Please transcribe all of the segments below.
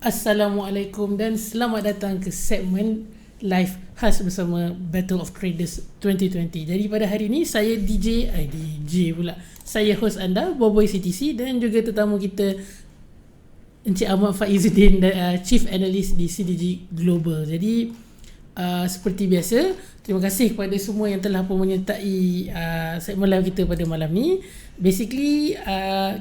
Assalamualaikum dan selamat datang ke segmen live khas bersama Battle of Traders 2020. Jadi pada hari ini saya DJ pula. Saya host anda Boboy CTC dan juga tetamu kita Encik Ahmad Faizuddin, Chief Analyst di CDG Global. Jadi seperti biasa, terima kasih kepada semua yang telah pun menyertai segmen live kita pada malam ni. Basically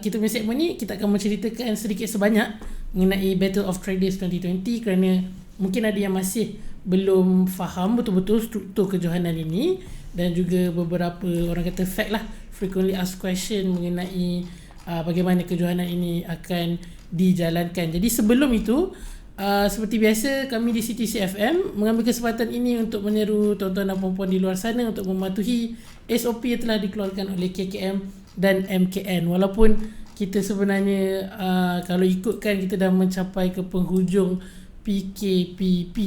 kita punya segmen ni kita akan menceritakan sedikit sebanyak mengenai Battle of Traders 2020 kerana mungkin ada yang masih belum faham betul-betul struktur kejohanan ini dan juga beberapa orang kata fact lah, frequently asked question mengenai bagaimana kejohanan ini akan dijalankan. Jadi sebelum itu seperti biasa kami di CTC-FM mengambil kesempatan ini untuk menyeru tuan-tuan dan puan-puan di luar sana untuk mematuhi SOP yang telah dikeluarkan oleh KKM dan MKN. Walaupun kita sebenarnya kalau ikutkan kita dah mencapai ke penghujung PKPP,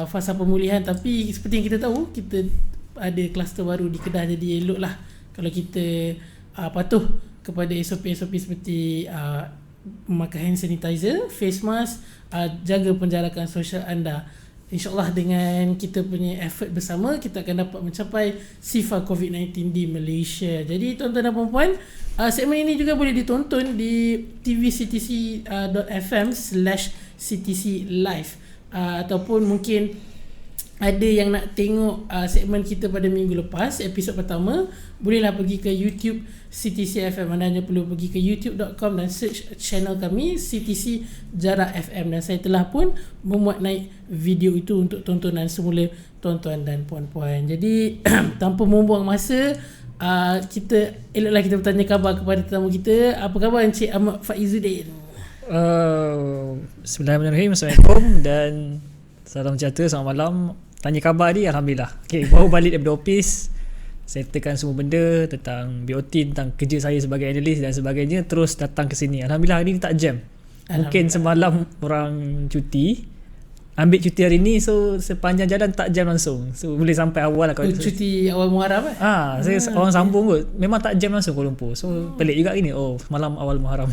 fasa pemulihan, tapi seperti yang kita tahu kita ada kluster baru di Kedah, jadi eloklah kalau kita patuh kepada SOP-SOP seperti memakai hand sanitizer, face mask, jaga penjarakan sosial anda. InsyaAllah dengan kita punya effort bersama kita akan dapat mencapai sifar COVID-19 di Malaysia. Jadi tuan-tuan dan puan-puan, segmen ini juga boleh ditonton di tvctc.fm/ctc live, ataupun mungkin ada yang nak tengok segmen kita pada minggu lepas, episod pertama, bolehlah pergi ke YouTube CTC-FM. Anda hanya perlu pergi ke youtube.com dan search channel kami CTC Jarak FM, dan saya telah pun memuat naik video itu untuk tontonan semula tuan-tuan dan puan-puan. Jadi tanpa membuang masa, kita eloklah kita bertanya khabar kepada tetamu kita. Apa khabar Encik Ahmad Faizuddin? Bismillahirrahmanirrahim. Assalamualaikum dan salam sejahtera, selamat malam. Tanya khabar ni, Alhamdulillah. Okay, baru balik daripada office, settlekan semua benda tentang BOT, tentang kerja saya sebagai analis dan sebagainya, terus datang ke sini. Alhamdulillah hari ni tak jam. Mungkin semalam orang cuti, ambil cuti hari ni, so sepanjang jalan tak jam langsung. So boleh sampai awal lah. Cuti awal Muharram saya orang sambung kot. Memang tak jam langsung Kuala Lumpur. So pelik juga ini. Malam awal Muharram.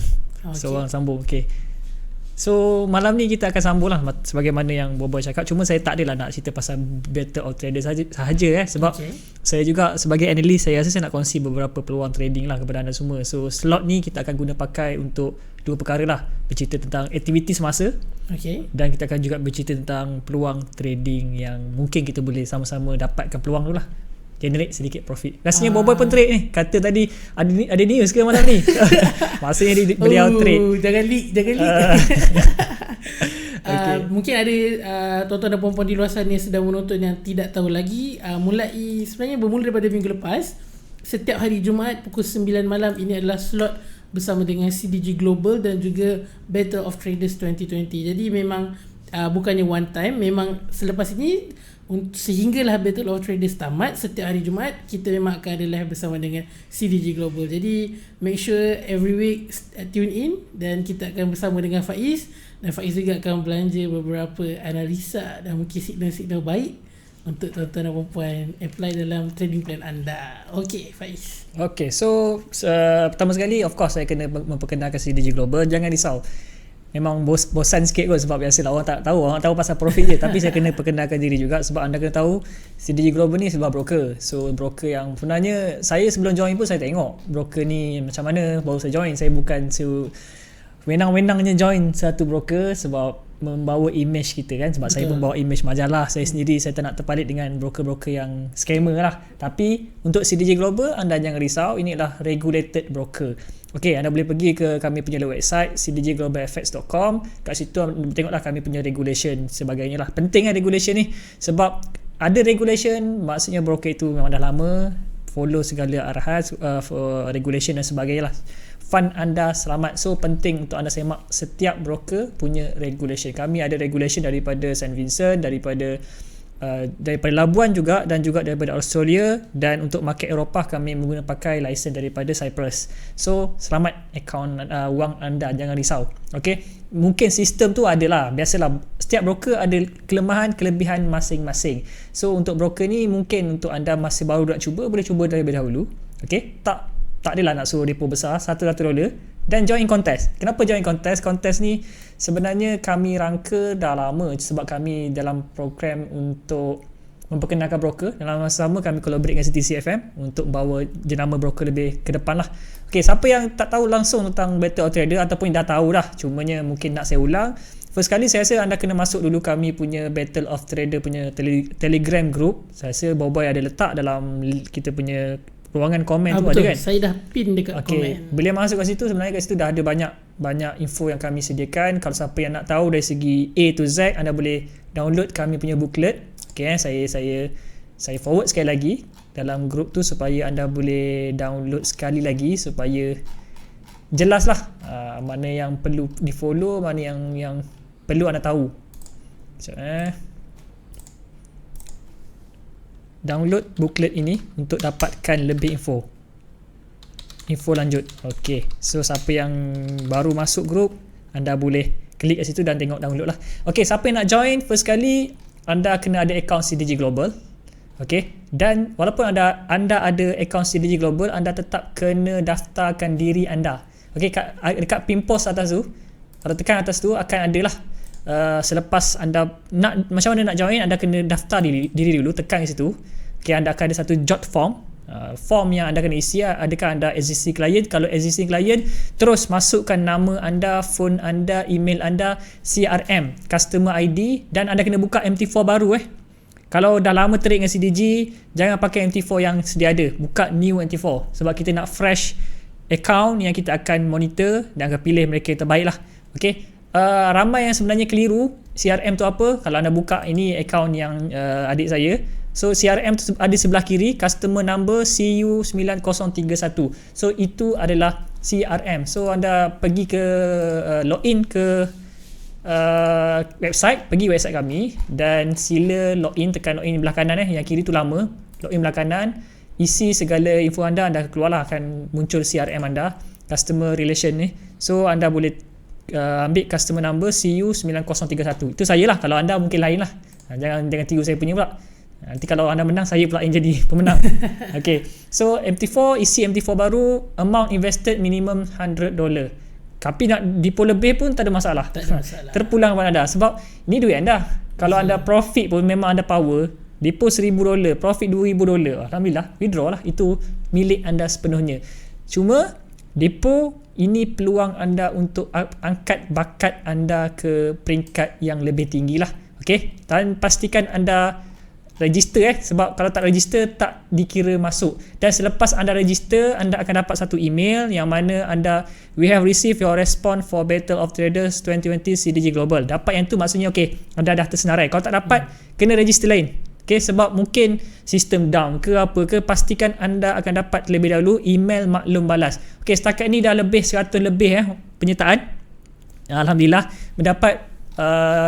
So orang sambung. Okay. So malam ni kita akan sambung lah sebagaimana yang Boboy cakap. Cuma saya tak adalah nak cerita pasal Battle of Traders sahaja sebab saya juga sebagai analis, saya rasa saya nak kongsi beberapa peluang trading lah kepada anda semua. So slot ni kita akan guna pakai untuk dua perkara lah, bercerita tentang aktiviti semasa, dan kita akan juga bercerita tentang peluang trading yang mungkin kita boleh sama-sama dapatkan peluang tu lah, generate sedikit profit. Rasanya Boboy pun trade ni. Kata tadi ada news ke malam ni? Maksudnya beliau trade. Jangan leak. Mungkin ada tuan-tuan dan puan-puan di luar sana yang sedang menonton yang tidak tahu lagi. Sebenarnya bermula daripada minggu lepas, setiap hari Jumaat pukul 9 malam ini adalah slot bersama dengan CDG Global dan juga Battle of Traders 2020. Jadi memang bukannya one time, memang selepas ini sehinggalah Battle of Traders tamat, setiap hari Jumaat kita memang akan ada live bersama dengan CDG Global. Jadi make sure every week tune in, dan kita akan bersama dengan Faiz, dan Faiz juga akan belanja beberapa analisa dan mungkin signal-signal baik untuk tuan-tuan dan puan-puan apply dalam trading plan anda. Okay Faiz. Okay, so pertama sekali of course saya kena memperkenalkan CDG Global. Jangan risau, memang bosan sikit kot sebab biasalah orang tahu pasal profit je. Tapi saya kena perkenalkan diri juga sebab anda kena tahu CDG Global ni sebab broker. So broker yang sebenarnya saya sebelum join pun saya tengok broker ni macam mana, baru saya join. Saya bukan wenang-wenangnya join satu broker sebab membawa image kita kan, sebab saya pun bawa image majalah saya sendiri. Saya tak nak terpalit dengan broker-broker yang scammer lah. Tapi untuk CDG Global, anda jangan risau, ini adalah regulated broker. Okay, anda boleh pergi ke kami punya website cdgglobalfx.com. Kat situ tengoklah kami punya regulation sebagainya lah. Penting kan regulation ni, sebab ada regulation maksudnya broker itu memang dah lama follow segala arahan regulation dan sebagainya lah. Fund anda selamat. So penting untuk anda semak setiap broker punya regulation. Kami ada regulation daripada St. Vincent, daripada Labuan juga, dan juga daripada Australia, dan untuk market Eropah kami menggunakan pakai license daripada Cyprus. So selamat akaun wang anda, jangan risau. Okay, mungkin sistem tu adalah biasalah, setiap broker ada kelemahan kelebihan masing-masing. So untuk broker ni mungkin untuk anda masih baru nak cuba, boleh cuba daripada dahulu. Okay, tak adalah nak suruh depo besar $100, Dan join contest. Kenapa join contest? Contest ni sebenarnya kami rangka dah lama sebab kami dalam program untuk memperkenalkan broker. Dalam masa sama kami collaborate dengan CTC FM untuk bawa jenama broker lebih ke depan lah. Okay, siapa yang tak tahu langsung tentang Battle of Trader ataupun dah tahu dah, cumanya mungkin nak saya ulang. First kali saya rasa anda kena masuk dulu kami punya Battle of Trader punya Telegram group. Saya rasa Boboy ada letak dalam kita punya ruangan komen tu betul. ada kan? Saya dah pin dekat komen. Bila masuk kat situ, sebenarnya kat situ dah ada banyak info yang kami sediakan. Kalau siapa yang nak tahu dari segi A to Z, anda boleh download kami punya booklet. Okay, saya forward sekali lagi dalam grup tu supaya anda boleh download sekali lagi supaya jelas lah mana yang perlu di follow, mana yang perlu anda tahu. Download booklet ini untuk dapatkan lebih info lanjut. Ok, so siapa yang baru masuk grup, anda boleh klik kat situ dan tengok download lah. Ok, siapa yang nak join first kali, anda kena ada akaun CDG Global. Ok, dan walaupun anda ada akaun CDG Global, anda tetap kena daftarkan diri anda. Ok, dekat pin post atas tu, kalau tekan atas tu akan ada lah selepas anda nak macam mana nak join, anda kena daftar diri dulu, tekan di situ. Okay, anda akan ada satu jot form. Form yang anda kena isi, adakah anda existing client. Kalau existing client, terus masukkan nama anda, phone anda, email anda, CRM, customer ID, dan anda kena buka MT4 baru. Kalau dah lama trade dengan CDG, jangan pakai MT4 yang sedia ada, buka new MT4 sebab kita nak fresh account yang kita akan monitor dan akan pilih mereka yang terbaik lah. Okay, ramai yang sebenarnya keliru CRM tu apa. Kalau anda buka ini account yang adik saya, so CRM tu ada sebelah kiri, customer number CU9031, so itu adalah CRM. So anda pergi ke login ke website, pergi website kami dan sila login, tekan login belah kanan yang kiri tu lama, login belah kanan, isi segala info anda keluarlah, akan muncul CRM anda, customer relation ni. So anda boleh ambil customer number CU9031, itu saya lah. Kalau anda mungkin lain lah, jangan tiru saya punya pula. Nanti kalau anda menang, saya pula yang jadi pemenang. Okay, so MT4, isi MT4 baru, amount invested minimum $100. Tapi nak depo lebih pun tak ada masalah. Terpulang kepada anda sebab ni duit anda. Kalau anda profit pun memang anda power, depo $1,000, profit $2,000, alhamdulillah, withdraw lah, itu milik anda sepenuhnya. Cuma depo ini peluang anda untuk angkat bakat anda ke peringkat yang lebih tinggi lah. Okay, dan pastikan anda register sebab kalau tak register tak dikira masuk. Dan selepas anda register, anda akan dapat satu email yang mana we have received your response for Battle of Traders 2020 CDG Global. Dapat yang tu maksudnya okay, anda dah tersenarai. Kalau tak dapat, kena register lain. Okay, sebab mungkin sistem down ke apa ke, pastikan anda akan dapat terlebih dahulu email maklum balas. Okay, setakat ni dah lebih 100 lebih penyertaan. Alhamdulillah mendapat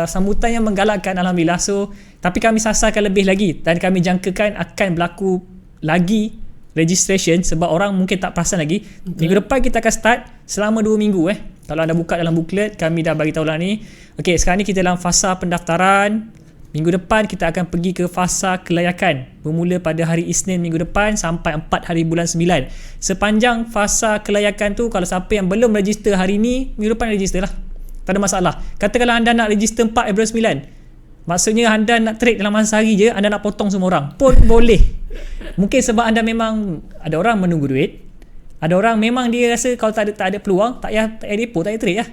sambutan yang menggalakkan, alhamdulillah. So tapi kami sasarkan lebih lagi dan kami jangkakan akan berlaku lagi registration sebab orang mungkin tak perasan lagi. Minggu depan kita akan start selama 2 minggu. Kalau anda buka dalam booklet, kami dah bagi tahu lah ni. Okay, sekarang ni kita dalam fasa pendaftaran. Minggu depan kita akan pergi ke fasa kelayakan, bermula pada hari Isnin minggu depan sampai 4 hari bulan 9. Sepanjang fasa kelayakan tu, kalau siapa yang belum register hari ni, minggu depan register lah, tak ada masalah. Katakanlah anda nak register 4 hari bulan 9, maksudnya anda nak trade dalam masa hari je, anda nak potong semua orang pun boleh. Mungkin sebab anda memang, ada orang menunggu duit, ada orang memang dia rasa kalau tak ada peluang, tak payah depo, tak payah trade lah.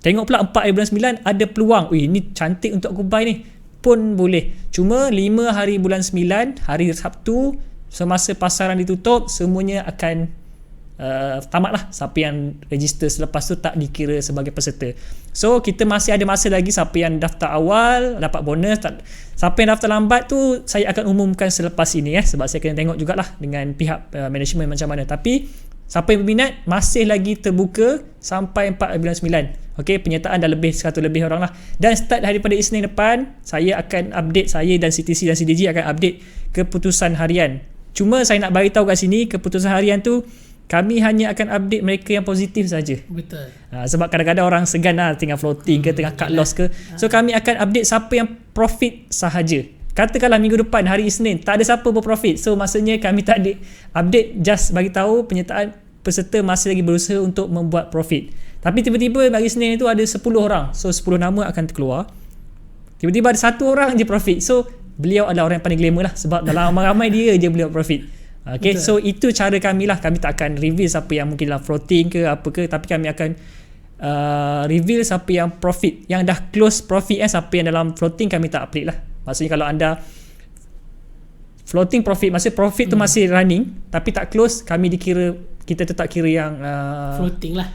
Tengok pula 4 hari bulan 9 ada peluang, ni cantik untuk aku buy ni, pun boleh. Cuma 5 hari bulan 9, hari Sabtu, semasa pasaran ditutup, semuanya akan tamat lah. Siapa yang register selepas tu tak dikira sebagai peserta. So kita masih ada masa lagi. Siapa yang daftar awal dapat bonus, siapa yang daftar lambat tu saya akan umumkan selepas ini sebab saya kena tengok jugalah dengan pihak management macam mana. Tapi siapa yang berminat, masih lagi terbuka sampai 4 bulan 9. Okay, penyertaan dah lebih 100 lebih orang lah. Dan start daripada Isnin depan, saya akan update, saya dan CTC dan CDG akan update keputusan harian. Cuma saya nak bagi tahu kat sini, keputusan harian tu kami hanya akan update mereka yang positif saja. Betul. Sebab kadang-kadang orang segan lah, tengah floating ke, tengah cut loss ke. So kami akan update siapa yang profit sahaja. Katakanlah minggu depan hari Isnin tak ada siapa berprofit, so maksudnya kami tak update, just bagi tahu penyertaan peserta masih lagi berusaha untuk membuat profit. Tapi tiba-tiba hari Senin itu ada 10 orang. So 10 nama akan terkeluar. Tiba-tiba ada 1 orang je profit. So beliau adalah orang yang paling glamour lah, sebab dalam ramai-ramai dia je beliau profit. Okay, so itu cara kami lah. Kami tak akan reveal siapa yang mungkin lah floating ke apa ke, tapi kami akan reveal siapa yang profit, yang dah close profit. Siapa yang dalam floating kami tak update lah. Maksudnya kalau anda floating profit, maksudnya profit tu masih running tapi tak close, kami dikira, kita tetap kira yang floating lah.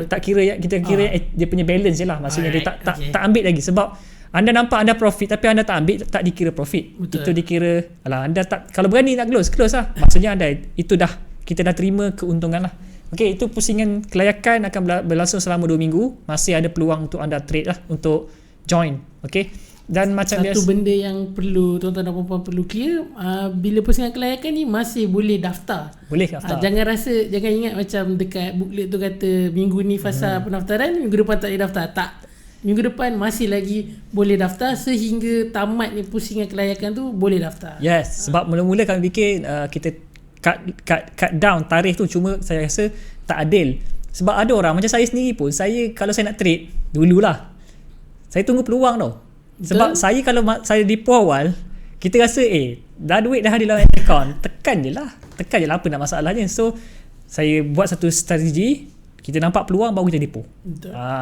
tak kira, kita kira dia punya balance je lah. Maksudnya dia tak ambil lagi, sebab anda nampak anda profit tapi anda tak ambil, tak dikira profit. Betul. Itu dikira, alah anda tak, kalau berani nak close lah. Maksudnya anda itu dah, kita dah terima keuntungan lah. Okey, itu pusingan kelayakan akan berlangsung selama 2 minggu. Masih ada peluang untuk anda trade lah, untuk join. Okey. Dan macam satu benda yang perlu tuan-tuan dan puan-puan perlu clear, bila pusingan kelayakan ni masih boleh daftar. Boleh daftar. Jangan ingat macam dekat booklet tu kata minggu ni fasa pendaftaran, minggu depan tak boleh daftar. Tak. Minggu depan masih lagi boleh daftar sehingga tamat ni pusingan kelayakan tu boleh daftar. Yes, sebab mula-mula kami fikir kita cut down tarikh tu, cuma saya rasa tak adil. Sebab ada orang macam saya sendiri pun, saya kalau saya nak trade dululah, saya tunggu peluang tau. Sebab saya kalau saya depo awal, kita rasa dah duit dah ada dalam account, tekan je lah apa nak masalahnya. So saya buat satu strategi, kita nampak peluang baru kita depo.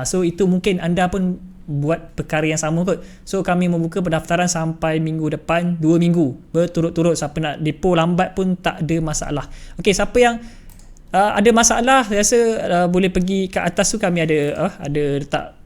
So itu mungkin anda pun buat perkara yang sama kot. So kami membuka pendaftaran sampai minggu depan, 2 minggu berturut-turut. Siapa nak depo lambat pun tak ada masalah. Okey, siapa yang ada masalah, saya rasa boleh pergi ke atas tu, kami ada letak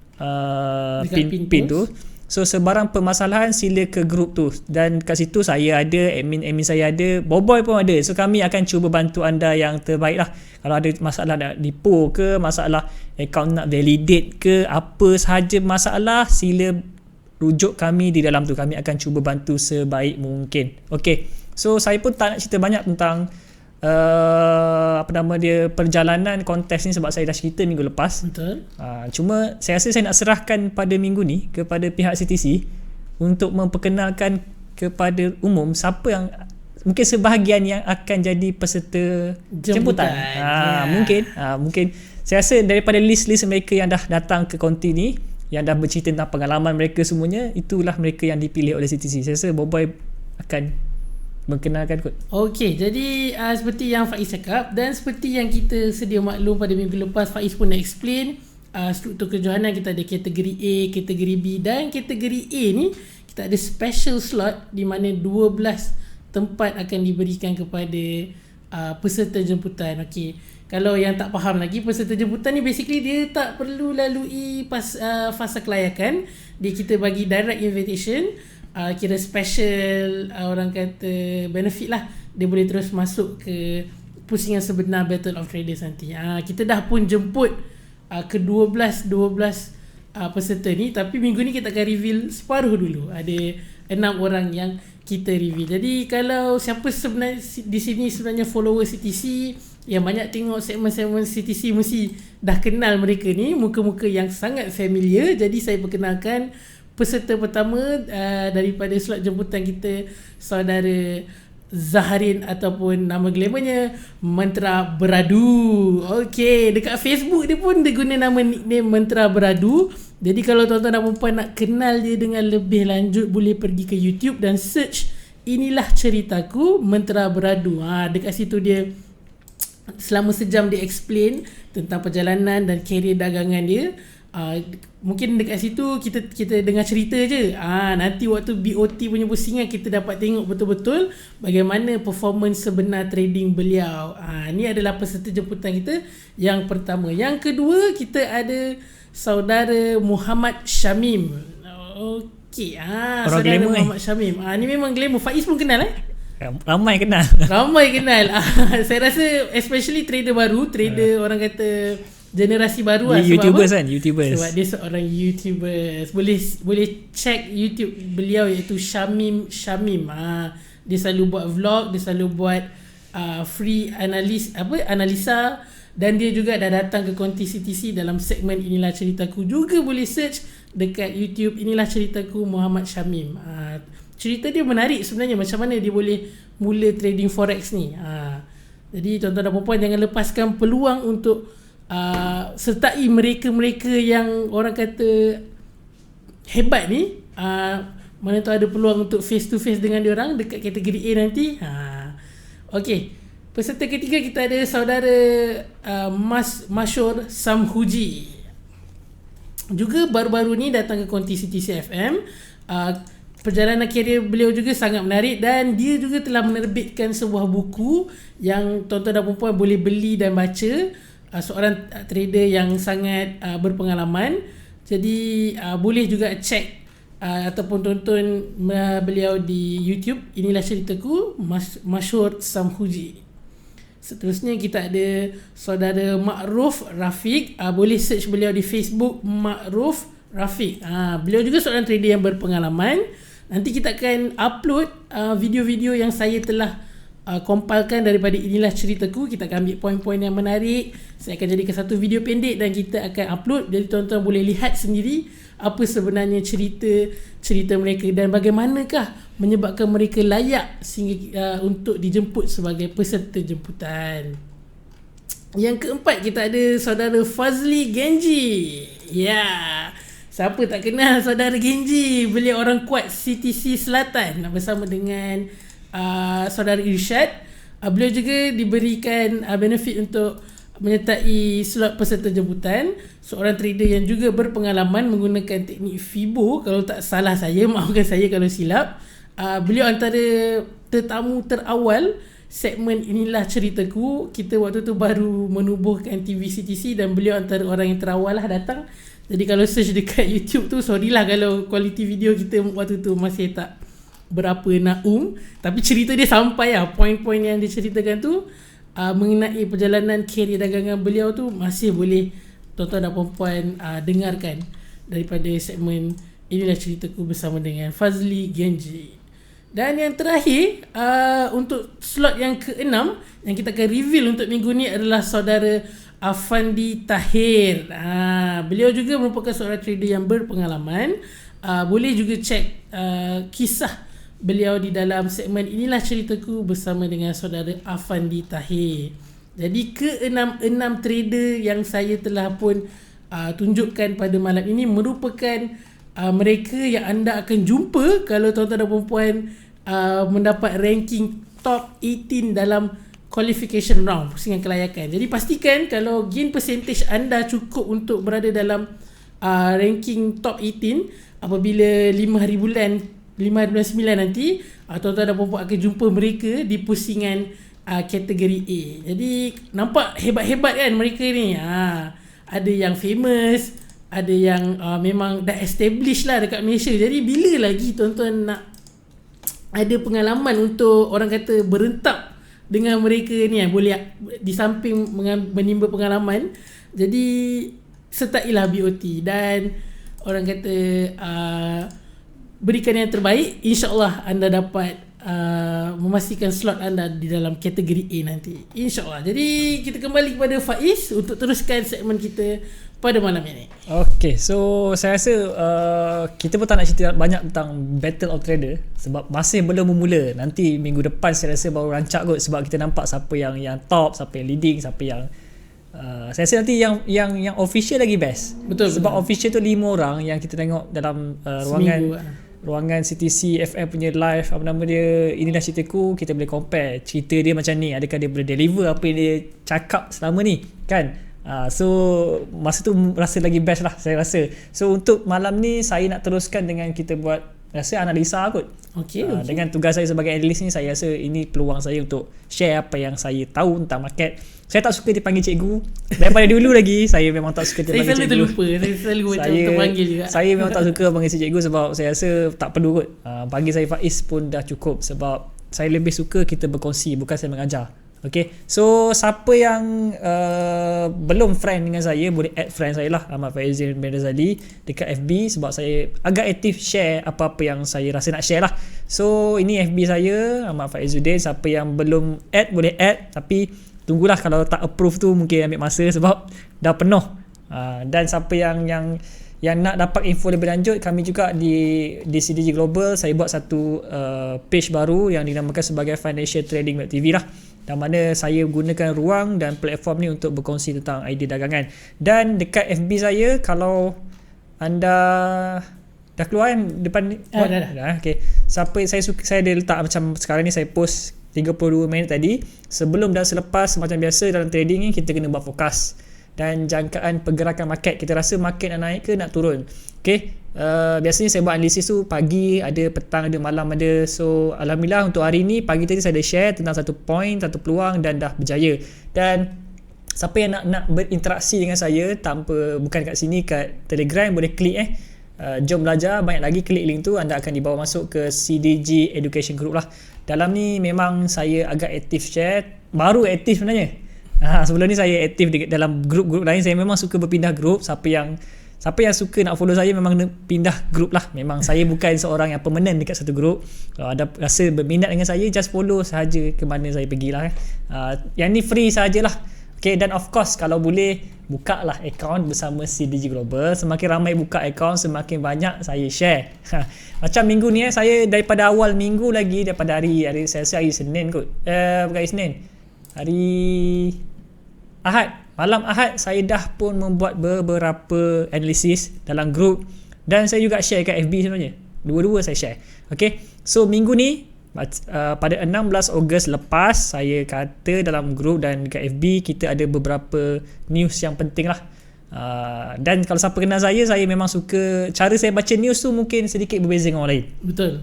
pin tu. So sebarang permasalahan sila ke grup tu, dan kat situ saya ada, admin saya ada, Boboy pun ada. So kami akan cuba bantu anda yang terbaik lah. Kalau ada masalah nak depo ke, masalah account nak validate ke, apa sahaja masalah, sila rujuk kami di dalam tu. Kami akan cuba bantu sebaik mungkin. Okay, so saya pun tak nak cerita banyak tentang perjalanan kontes ni, sebab saya dah cerita minggu lepas. Betul. Cuma saya rasa saya nak serahkan pada minggu ni kepada pihak CTC untuk memperkenalkan kepada umum siapa yang mungkin sebahagian yang akan jadi peserta jemputan. Mungkin saya rasa daripada list-list mereka yang dah datang ke konti ni, yang dah bercerita tentang pengalaman mereka semuanya, itulah mereka yang dipilih oleh CTC. Saya rasa Boboy akan mengenalkan kot. Okey, jadi seperti yang Faiz cakap, dan seperti yang kita sedia maklum pada minggu lepas, Faiz pun dah explain struktur kejohanan. Kita ada kategori A, kategori B, dan kategori A ni kita ada special slot di mana 12 tempat akan diberikan kepada peserta jemputan. Okey, kalau yang tak faham lagi, peserta jemputan ni basically dia tak perlu lalui fasa kelayakan. Kita bagi direct invitation, kira special, orang kata benefit lah. Dia boleh terus masuk ke pusingan sebenar Battle of Traders nanti. Kita dah pun jemput ke 12 peserta ni, tapi minggu ni kita akan reveal separuh dulu. Ada 6 orang yang kita reveal. Jadi kalau siapa sebenarnya di sini sebenarnya follower CTC, yang banyak tengok segmen-segmen CTC, mesti dah kenal mereka ni, muka-muka yang sangat familiar. Jadi saya perkenalkan peserta pertama daripada slot jemputan kita, saudara Zaharin, ataupun nama glamournya Mentera Beradu. Okey, dekat Facebook dia pun dia guna nama nickname Mentera Beradu. Jadi kalau tuan-tuan dan puan nak kenal dia dengan lebih lanjut, boleh pergi ke YouTube dan search Inilah Ceritaku Mentera Beradu. Dekat situ dia selama sejam dia explain tentang perjalanan dan karier dagangan dia. Mungkin dekat situ kita dengar cerita je. Nanti waktu BOT punya pusingan kita dapat tengok betul-betul bagaimana performance sebenar trading beliau. Ni adalah peserta jemputan kita yang pertama. Yang kedua, kita ada saudara Muhammad Syamim. Okey, saudara Muhammad Syamim. Ni memang glamour. Faiz pun kenal Ramai kenal. Saya rasa especially trader baru, orang kata generasi baru YouTubers kan, YouTubers. Sebab dia seorang YouTubers. Boleh check YouTube beliau, iaitu Syamim. Dia selalu buat vlog, dia selalu buat free analisa, dan dia juga dah datang ke konti CTC dalam segmen Inilah Ceritaku. Juga boleh search dekat YouTube Inilah Ceritaku Muhammad Syamim. Cerita dia menarik sebenarnya, macam mana dia boleh mula trading forex ni. Jadi tuan-tuan dan puan-puan, jangan lepaskan peluang untuk sertai mereka-mereka yang orang kata hebat ni. Mana tu ada peluang untuk face to face dengan diorang dekat kategori A nanti. Okey, peserta ketiga kita ada saudara Masyur Samhuji. Juga baru-baru ni datang ke konti CTC FM. Perjalanan karier beliau juga sangat menarik dan dia juga telah menerbitkan sebuah buku yang tuan-tuan dan puan-puan boleh beli dan baca. Seorang trader yang sangat berpengalaman. Jadi boleh juga check ataupun tonton beliau di YouTube. Inilah ceritaku, Masyur Samhuji. Seterusnya kita ada saudara Ma'ruf Rafiq. Boleh search beliau di Facebook, Ma'ruf Rafiq. Beliau juga seorang trader yang berpengalaman. Nanti kita akan upload video-video yang saya telah compilkan daripada Inilah Ceritaku. Kita akan ambil poin-poin yang menarik. Saya akan jadikan satu video pendek dan kita akan upload. Jadi tuan-tuan boleh lihat sendiri apa sebenarnya cerita mereka dan bagaimanakah menyebabkan mereka layak sehingga untuk dijemput sebagai peserta jemputan. Yang keempat kita ada saudara Fazli Genji. Siapa tak kenal saudara Genji? Beliau orang kuat CTC Selatan bersama dengan saudara Irsyad. Beliau juga diberikan benefit untuk menyertai slot peserta jemputan. Seorang trader yang juga berpengalaman menggunakan teknik FIBO. Kalau tak salah saya, maafkan saya kalau silap. Beliau antara tetamu terawal segmen Inilah Ceritaku. Kita waktu tu baru menubuhkan TV CTC dan beliau antara orang yang terawal lah datang. Jadi kalau search dekat YouTube tu, sorry lah kalau kualiti video kita waktu tu masih tak berapa naum, tapi cerita dia sampai lah. Poin-poin yang diceritakan tu mengenai perjalanan karier dagangan beliau tu masih boleh tuan-tuan dan puan-puan dengarkan daripada segmen Inilah Ceritaku bersama dengan Fazli Genji. Dan yang terakhir, untuk slot yang ke-6 yang kita akan reveal untuk minggu ni adalah saudara Afandi Tahir. Beliau juga merupakan seorang trader yang berpengalaman. Boleh juga cek kisah beliau di dalam segmen Inilah Ceritaku bersama dengan saudara Afandi Tahir. Jadi ke-6 trader yang saya telah pun tunjukkan pada malam ini merupakan mereka yang anda akan jumpa kalau tuan-tuan dan puan-puan mendapat ranking top 18 dalam qualification round pusingan kelayakan. Jadi pastikan kalau gain percentage anda cukup untuk berada dalam ranking top 18 apabila 5 hari bulan 9 nanti, tuan-tuan dan puan-puan akan jumpa mereka di pusingan kategori A. Jadi nampak hebat-hebat kan mereka ni. Ada yang famous, ada yang memang dah established lah dekat Malaysia. Jadi bila lagi tuan-tuan nak ada pengalaman untuk orang kata berentap dengan mereka ni, boleh di samping menimba pengalaman. Jadi sertailah BOT dan orang kata berikan yang terbaik. InsyaAllah anda dapat memastikan slot anda di dalam kategori A nanti, InsyaAllah. Jadi kita kembali kepada Faiz untuk teruskan segmen kita pada malam ini. Okay, so saya rasa kita pun tak nak cerita banyak tentang Battle of Trader sebab masih belum memula. Nanti minggu depan saya rasa baru rancak kot, sebab kita nampak siapa yang top, siapa yang leading, siapa yang saya rasa nanti yang official lagi best. Betul. Sebab official tu 5 orang yang kita tengok dalam ruangan CTC FM punya live, apa nama dia, Inilah Ceritaku. Kita boleh compare cerita dia macam ni, adakah dia boleh deliver apa yang dia cakap selama ni kan. So masa tu rasa lagi best lah saya rasa. So untuk malam ni saya nak teruskan dengan kita buat rasa analisa kot. Okay. Dengan tugas saya sebagai analis ni, saya rasa ini peluang saya untuk share apa yang saya tahu tentang market. Saya tak suka dipanggil cikgu. Daripada dulu lagi saya memang tak suka dipanggil cikgu. Saya selalu terlupa. Saya selalu macam terpanggil juga. Saya memang tak suka panggil cikgu sebab saya rasa tak perlu kot. Panggil saya Faiz pun dah cukup, sebab saya lebih suka kita berkongsi, bukan saya mengajar. Okay, so siapa yang belum friend dengan saya, boleh add friend saya lah, Ahmad Faizin bin Razali dekat FB, sebab saya agak aktif share apa-apa yang saya rasa nak share lah. So ini FB saya, Ahmad Faizuddin. Siapa yang belum add boleh add, tapi tunggulah, kalau tak approve tu mungkin ambil masa sebab dah penuh. Dan siapa yang nak dapat info lebih lanjut, kami juga di CDG Global saya buat satu page baru yang dinamakan sebagai Financial Trading TV lah. dan mana saya gunakan ruang dan platform ni untuk berkongsi tentang idea dagangan. Dan dekat FB saya, kalau anda dah keluar kan depan ni? Dah. Okay. Siapa saya ada letak macam sekarang ni saya post 32 minit tadi. Sebelum dan selepas, macam biasa dalam trading ni kita kena buat fokus dan jangkaan pergerakan market. Kita rasa market nak naik ke nak turun. Okay. Biasanya saya buat analisis tu pagi ada, petang ada, malam ada. So alhamdulillah untuk hari ni pagi tadi saya ada share tentang satu point, satu peluang dan dah berjaya. Dan siapa yang nak berinteraksi dengan saya tanpa, bukan kat sini, kat Telegram, boleh klik Jom Belajar, banyak lagi, klik link tu anda akan dibawa masuk ke CDG Education Group lah. Dalam ni memang saya agak aktif share, baru aktif sebenarnya. Sebelum ni saya aktif dalam grup-grup lain. Saya memang suka berpindah grup. Siapa yang suka nak follow saya memang pindah grup lah. Memang saya bukan seorang yang permanent dekat satu grup. Kalau ada rasa berminat dengan saya, just follow sahaja ke mana saya pergilah. Yang ni free sahajalah. Okay, dan of course kalau boleh buka lah akaun bersama CDG Global. Semakin ramai buka akaun, semakin banyak saya share. Macam minggu ni saya daripada awal minggu lagi, daripada hari saya rasa hari Senin kot. Bukan hari Senin, hari Ahad, malam Ahad saya dah pun membuat beberapa analisis dalam grup dan saya juga share kat FB sebenarnya. Dua-dua saya share. Okay, so minggu ni pada 16 Ogos lepas, saya kata dalam grup dan kat FB kita ada beberapa news yang penting lah. Dan kalau siapa kenal saya memang suka cara saya baca news tu mungkin sedikit berbeza dengan orang lain. Betul.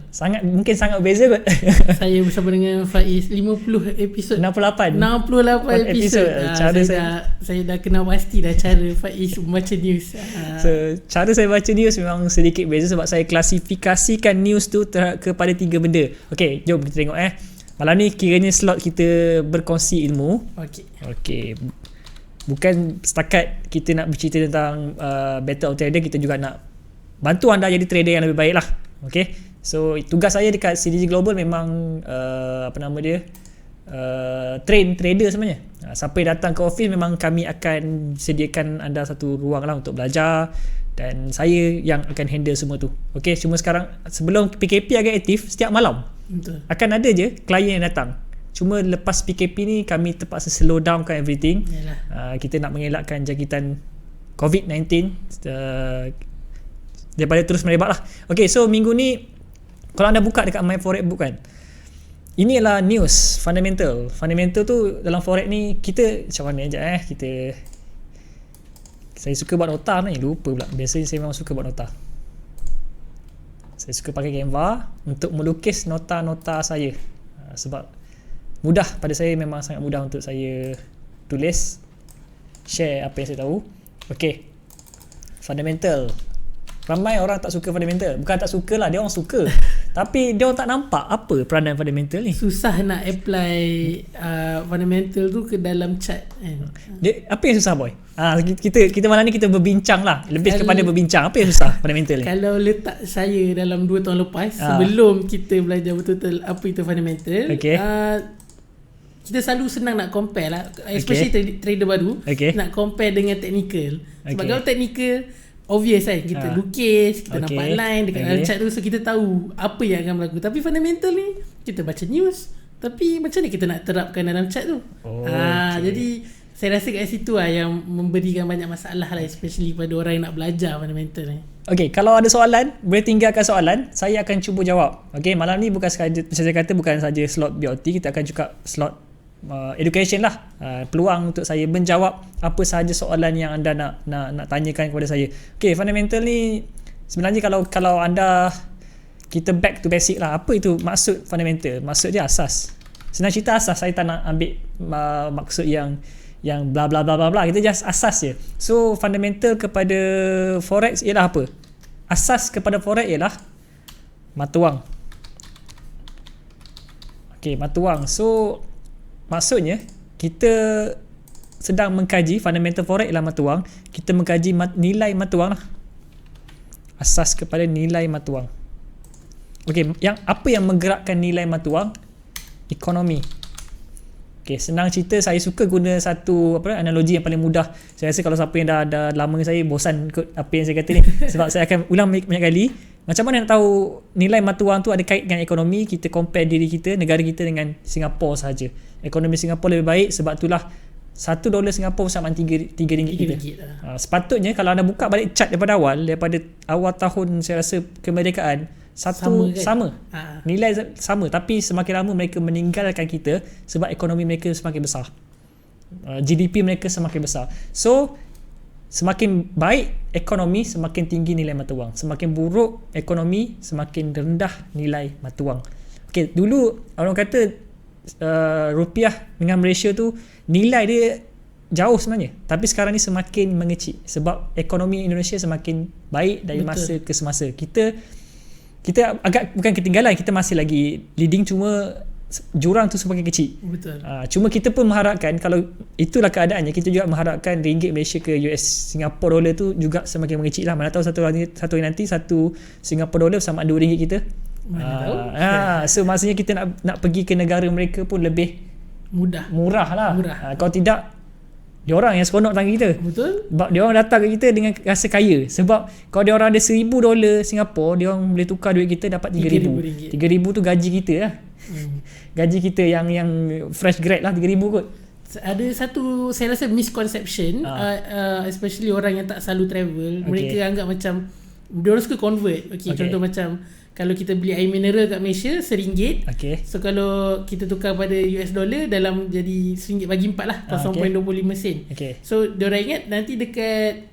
Mungkin sangat berbeza kot. Saya bersama dengan Faiz 50 episod. 68 episod. Saya dah kenal pasti dah cara Faiz membaca news. So, cara saya baca news memang sedikit beza sebab saya klasifikasikan news tu kepada 3 benda. Okey, jom kita tengok Malam ni kiranya slot kita berkongsi ilmu. Okey. Bukan setakat kita nak bercerita tentang Battle of Trader, kita juga nak bantu anda jadi trader yang lebih baik lah. Okay, so tugas saya dekat CDG Global memang train trader sebenarnya. Siapa yang datang ke office memang kami akan sediakan anda satu ruang lah untuk belajar, dan saya yang akan handle semua tu. Okay, cuma sekarang sebelum PKP agak aktif, setiap malam betul, akan ada je klien yang datang. Cuma lepas PKP ni kami terpaksa slow down kan everything. Kita nak mengelakkan jangkitan COVID-19 daripada terus merebak lah. Okay, so minggu ni kalau anda buka dekat My Forex Book kan, ini adalah news fundamental tu dalam Forex ni. Kita macam mana saya suka buat nota ni, lupa pula. Biasanya saya memang suka buat nota. Saya suka pakai Canva untuk melukis nota-nota saya, sebab mudah pada saya, memang sangat mudah untuk saya tulis, share apa yang saya tahu. Okay, fundamental. Ramai orang tak suka fundamental. Bukan tak suka lah, dia orang suka tapi dia orang tak nampak apa peranan fundamental ni. Susah nak apply fundamental tu ke dalam chart kan. Apa yang susah boy? Kita malam ni kita berbincang lah, lebih kepada berbincang. Apa yang susah fundamental ni? Kalau letak saya dalam 2 tahun lepas, sebelum kita belajar betul-betul apa itu fundamental, kita selalu senang nak compare lah, especially trader baru, nak compare dengan technical. Sebab kalau technical obvious kan, kita lukis, kita nampak line dekat dalam chart tu, so kita tahu apa yang akan berlaku. Tapi fundamental ni kita baca news, tapi macam mana kita nak terapkan dalam chart tu? Jadi saya rasa kat situ lah yang memberikan banyak masalah lah, especially pada orang yang nak belajar fundamental ni. Okay, kalau ada soalan, boleh tinggalkan soalan, saya akan cuba jawab. Okay, malam ni bukan sahaja, macam saya kata, bukan saja slot BOT, kita akan juga slot education lah, peluang untuk saya menjawab apa sahaja soalan yang anda nak tanyakan kepada saya. Okay, fundamental ni sebenarnya kalau anda, kita back to basic lah. Apa itu maksud fundamental? Maksud dia asas. Senang cerita asas. Saya tak nak ambil maksud yang bla bla bla bla bla. Kita just asas je. So fundamental kepada forex ialah apa? Asas kepada forex ialah mata wang. Okay, mata wang. So maksudnya kita sedang mengkaji fundamental forex ialah mata wang. Kita mengkaji nilai mata wang lah. Asas kepada nilai mata wang. Okey, apa yang menggerakkan nilai mata wang? Ekonomi. Okey, senang cerita, saya suka guna satu analogi yang paling mudah. Saya rasa kalau siapa yang dah lama dengan saya bosan ikut apa yang saya kata ni. Sebab saya akan ulang banyak kali. Macam mana nak tahu nilai mata wang tu ada kait dengan ekonomi? Kita compare diri kita, negara kita dengan Singapura sahaja. Ekonomi Singapura lebih baik, sebab itulah $1 Singapura sama RM3 kita. Sepatutnya kalau anda buka balik chart daripada awal tahun saya rasa kemerdekaan, sama. Nilai sama, tapi semakin lama mereka meninggalkan kita sebab ekonomi mereka semakin besar. GDP mereka semakin besar. So semakin baik ekonomi, semakin tinggi nilai mata wang. Semakin buruk ekonomi, semakin rendah nilai mata wang. Okay, dulu orang kata rupiah dengan Malaysia tu nilai dia jauh sebenarnya, tapi sekarang ni semakin mengecil sebab ekonomi Indonesia semakin baik dari masa ke semasa. Kita agak bukan ketinggalan, kita masih lagi leading, cuma jurang tu semakin kecil. Betul. Cuma kita pun mengharapkan, kalau itulah keadaannya, kita juga mengharapkan ringgit Malaysia ke US Singapore dollar tu juga semakin mengecil lah. Mana tahu satu hari nanti satu Singapore dollar sama ada RM2 kita. So maksudnya kita nak pergi ke negara mereka pun lebih murah lah. Kalau tidak, diorang yang seronok tangga kita. Betul. Sebab diorang datang ke kita dengan rasa kaya. Sebab kalau diorang ada $1,000 Singapura, diorang boleh tukar duit kita dapat RM3,000. RM3,000 tu gaji kita lah. Gaji kita yang fresh grad lah, RM3,000 kot. Ada satu saya rasa misconception, especially orang yang tak selalu travel. Mereka anggap macam diorang suka convert. Contoh macam kalau kita beli air mineral kat Malaysia RM1, so kalau kita tukar pada US dollar dalam jadi RM1 bagi 4 lah, 0.25 sen. So diorang ingat nanti dekat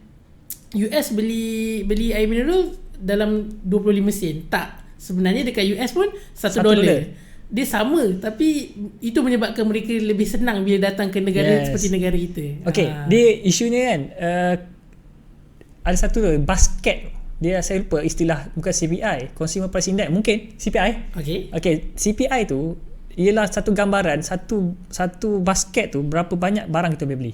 US beli air mineral dalam 25 sen. Tak, sebenarnya dekat US pun $1. Dia sama, tapi itu menyebabkan mereka lebih senang bila datang ke negara seperti negara kita. Dia isunya kan, ada satu tu basket. Dia, saya lupa istilah, bukan CPI, Consumer Price Index, mungkin CPI. CPI tu ialah satu gambaran, satu basket tu berapa banyak barang kita boleh beli.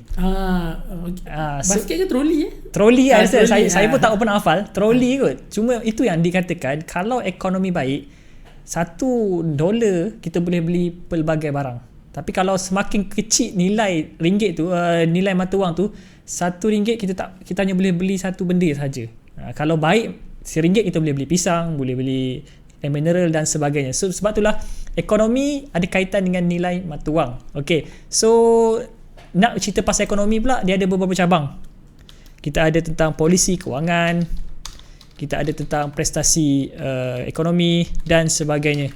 Basket ke troli? Troli lah. Saya pun tak pernah hafal. Troli kot. Cuma itu yang dikatakan, kalau ekonomi baik, $1 kita boleh beli pelbagai barang. Tapi kalau semakin kecil nilai ringgit tu, nilai mata wang tu, RM1 kita hanya boleh beli satu benda saja. Kalau baik, RM1 kita boleh beli pisang, boleh beli air mineral dan sebagainya. So sebab itulah ekonomi ada kaitan dengan nilai mata wang. So nak cerita pasal ekonomi pula, dia ada beberapa cabang. Kita ada tentang polisi kewangan, kita ada tentang prestasi ekonomi dan sebagainya.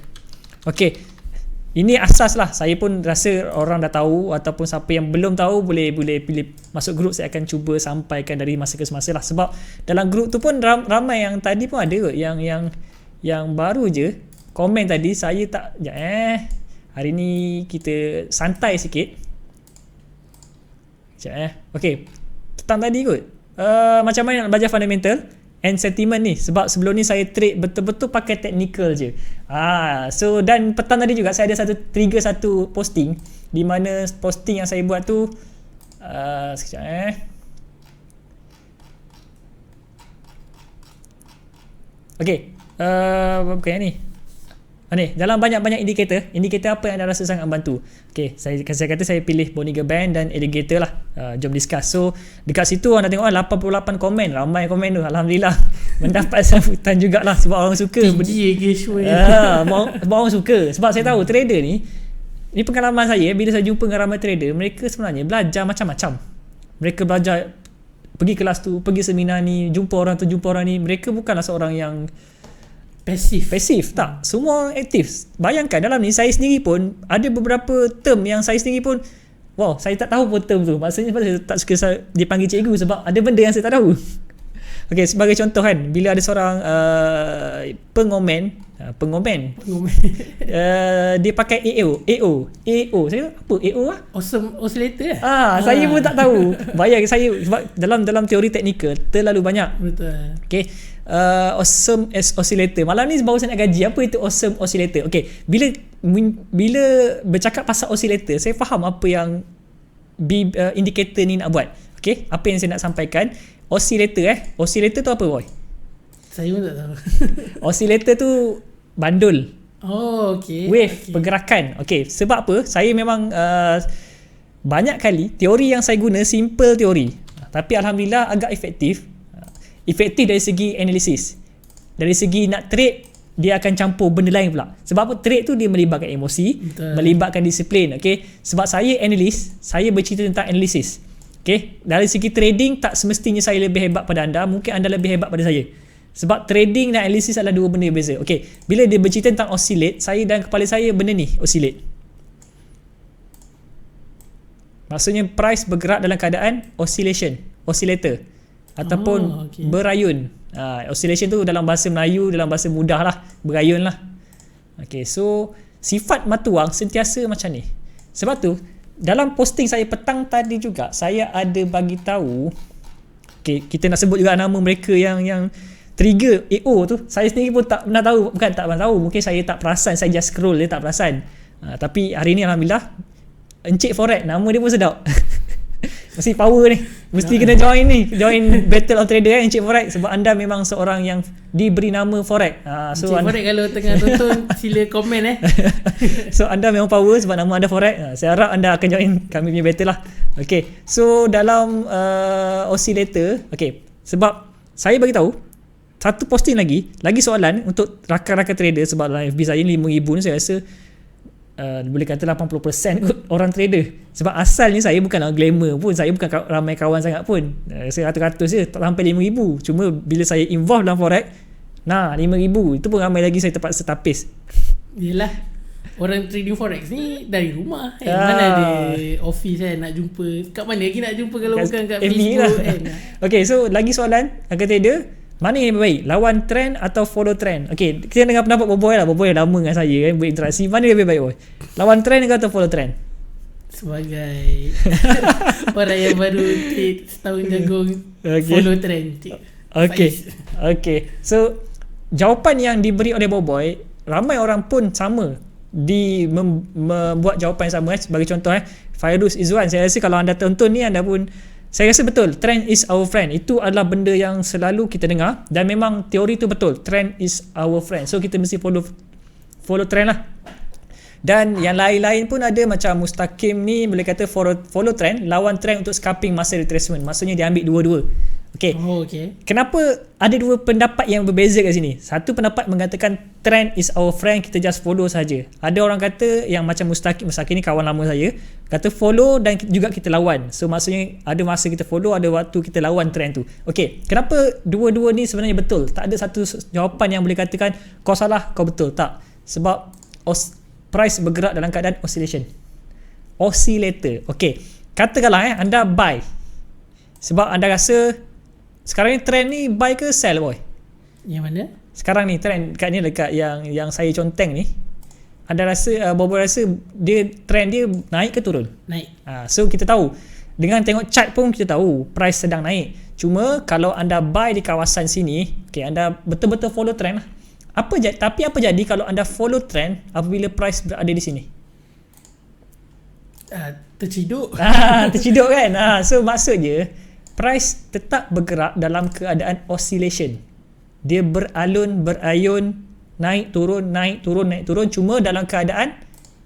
Ini asas lah. Saya pun rasa orang dah tahu, ataupun siapa yang belum tahu boleh pilih masuk grup. Saya akan cuba sampaikan dari masa ke semasa lah. Sebab dalam grup tu pun ramai yang tadi pun ada kot, yang baru je komen tadi. Saya tak hari ni kita santai sikit. Petang tadi kot, macam mana nak belajar fundamental and sentiment ni, sebab sebelum ni saya trade betul-betul pakai technical je. So dan petang tadi juga saya ada satu posting, di mana posting yang saya buat tu sekejap bukan yang ni. Dalam banyak-banyak indikator apa yang anda rasa sangat membantu. Saya kata saya pilih Boniger Band dan Alligator lah. Jom discuss. So dekat situ anda tengok 88 komen, ramai komen tu. Alhamdulillah mendapat sambutan jugalah, sebab orang suka. Tinggi engagement. Sebab orang suka. Sebab saya tahu trader ni pengalaman saya, bila saya jumpa dengan ramai trader, mereka sebenarnya belajar macam-macam. Mereka belajar, pergi kelas tu, pergi seminar ni, jumpa orang tu, jumpa orang ni. Mereka bukanlah seorang yang pasif, tak. Semua aktif. Bayangkan dalam ni, saya sendiri pun ada beberapa term yang saya sendiri pun saya tak tahu pun term tu. Maksudnya sebab saya tak suka dipanggil cikgu, sebab ada benda yang saya tak tahu. Sebagai contoh kan, bila ada seorang pengomen dia pakai AO. Saya apa AO lah? Awesome oscillator. Saya pun tak tahu. Bayang saya, sebab dalam teori teknikal terlalu banyak. Betul. Awesome oscillator. Malam ni baru saya nak gaji apa itu awesome oscillator. Bila bercakap pasal oscillator, saya faham apa yang indikator ni nak buat. Apa yang saya nak sampaikan. Oscillator tu apa, boy? Saya pun tak tahu. Oscillator tu bandul. Wave, pergerakan. Sebab apa? Saya memang banyak kali teori yang saya guna simple teori, tapi alhamdulillah agak efektif dari segi analisis. dari segi nak trade, dia akan campur benda lain pula. Sebab apa? Trade tu dia melibatkan emosi, Betul. melibatkan disiplin. Okay, sebab saya analis, saya bercerita tentang analisis. Okay, dari segi trading tak semestinya saya lebih hebat pada anda, mungkin anda lebih hebat pada saya. Sebab trading dan analisis adalah dua benda yang berbeza. Okay, bila dia bercerita tentang oscillate, saya dan kepala saya benda ni oscillate. Maksudnya price bergerak dalam keadaan oscillator ataupun berayun. Oscillation tu dalam bahasa Melayu, dalam bahasa mudah lah, berayun lah. Okay, so sifat mata wang sentiasa macam ni. Sebab tu dalam posting saya petang tadi juga, saya ada bagi tahu, okay, kita nak sebut juga nama mereka yang trigger AO tu. Saya sendiri pun tak pernah tahu, bukan tak pernah tahu, mungkin saya tak perasan, saya just scroll dia tak perasan. Tapi hari ni Alhamdulillah, Encik Forex, nama dia pun sedap. Mesti power ni, mesti kena join Battle of Trader Encik Forex, sebab anda memang seorang yang diberi nama Forex. So Encik Forex kalau tengah tonton sila komen So anda memang power sebab nama anda Forex. Saya harap anda akan join kami punya battle lah. Okay, so dalam oscillator, okay, sebab saya bagi tahu satu posting lagi soalan untuk rakan-rakan trader, sebab dalam FB saya ni 5,000 ni saya rasa boleh kata 80% kot orang trader. Sebab asalnya saya bukanlah glamour pun, saya bukan ramai kawan sangat pun, saya ratus-ratus je, tak sampai 5,000. Cuma bila saya involve dalam Forex, 5,000 itu pun ramai lagi, saya terpaksa tapis. Yelah, orang trading Forex ni dari rumah mana ada office nak jumpa. Kat mana lagi nak jumpa kalau bukan kat Facebook lah. Okay, so lagi soalan, rakan trader, mana yang lebih baik, lawan trend atau follow trend? Okay, kita dengar pendapat Boboy lah. Boboy lama dengan saya kan, berinteraksi. Mana yang lebih baik, boy? Lawan trend atau follow trend? Sebagai orang yang baru trade setahun jagung, follow trend. Okay, so jawapan yang diberi oleh Boboy, ramai orang pun sama membuat jawapan yang sama. Sebagai contoh, Fairuz Izwan, saya rasa kalau anda tonton ni, anda pun, saya rasa betul, trend is our friend. Itu adalah benda yang selalu kita dengar, dan memang teori tu betul, trend is our friend. So kita mesti follow trend lah. Dan yang lain-lain pun ada, macam Mustaqim ni boleh kata follow trend, lawan trend untuk scalping masa retracement. Maksudnya dia ambil dua-dua. Okay. Kenapa ada dua pendapat yang berbeza kat sini? Satu pendapat mengatakan trend is our friend, kita just follow saja. Ada orang kata yang macam Mustaqim ni kawan lama saya, kata follow dan juga kita lawan. So maksudnya ada masa kita follow, ada waktu kita lawan trend tu. Okay, kenapa dua-dua ni sebenarnya betul? Tak ada satu jawapan yang boleh katakan kau salah, kau betul. Tak. Sebab price bergerak dalam keadaan oscillator. Okay, katakanlah anda buy sebab anda rasa sekarang ni trend ni buy ke sell, boy? Yang mana? Sekarang ni trend kat ni, dekat yang saya conteng ni, anda rasa Bobo rasa dia trend dia naik ke turun? Naik. So kita tahu, dengan tengok chart pun kita tahu price sedang naik. Cuma kalau anda buy di kawasan sini, okay, anda betul-betul follow trend lah. Tapi apa jadi kalau anda follow trend apabila price berada di sini? Terciduk. Terciduk kan? So maksudnya price tetap bergerak dalam keadaan oscillation. Dia berayun, naik turun, naik turun, naik turun, cuma dalam keadaan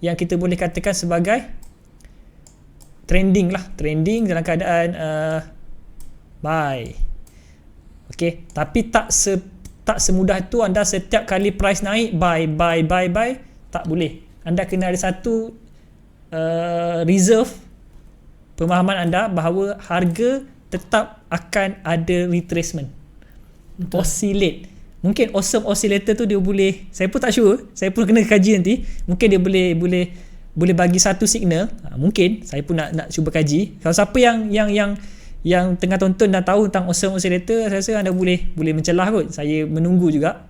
yang kita boleh katakan sebagai trending lah. Trending dalam keadaan buy. Okay, tapi tak semudah itu anda setiap kali price naik buy. Tak boleh. Anda kena ada satu reserve pemahaman anda bahawa harga tetap akan ada retracement. Oscillate. Mungkin awesome oscillator tu dia boleh, saya pun tak sure, saya pun kena kaji nanti. Mungkin dia boleh bagi satu signal. Mungkin saya pun nak cuba kaji. Kalau siapa yang tengah tonton dan tahu tentang awesome oscillator, saya rasa anda boleh mencelah kot. Saya menunggu juga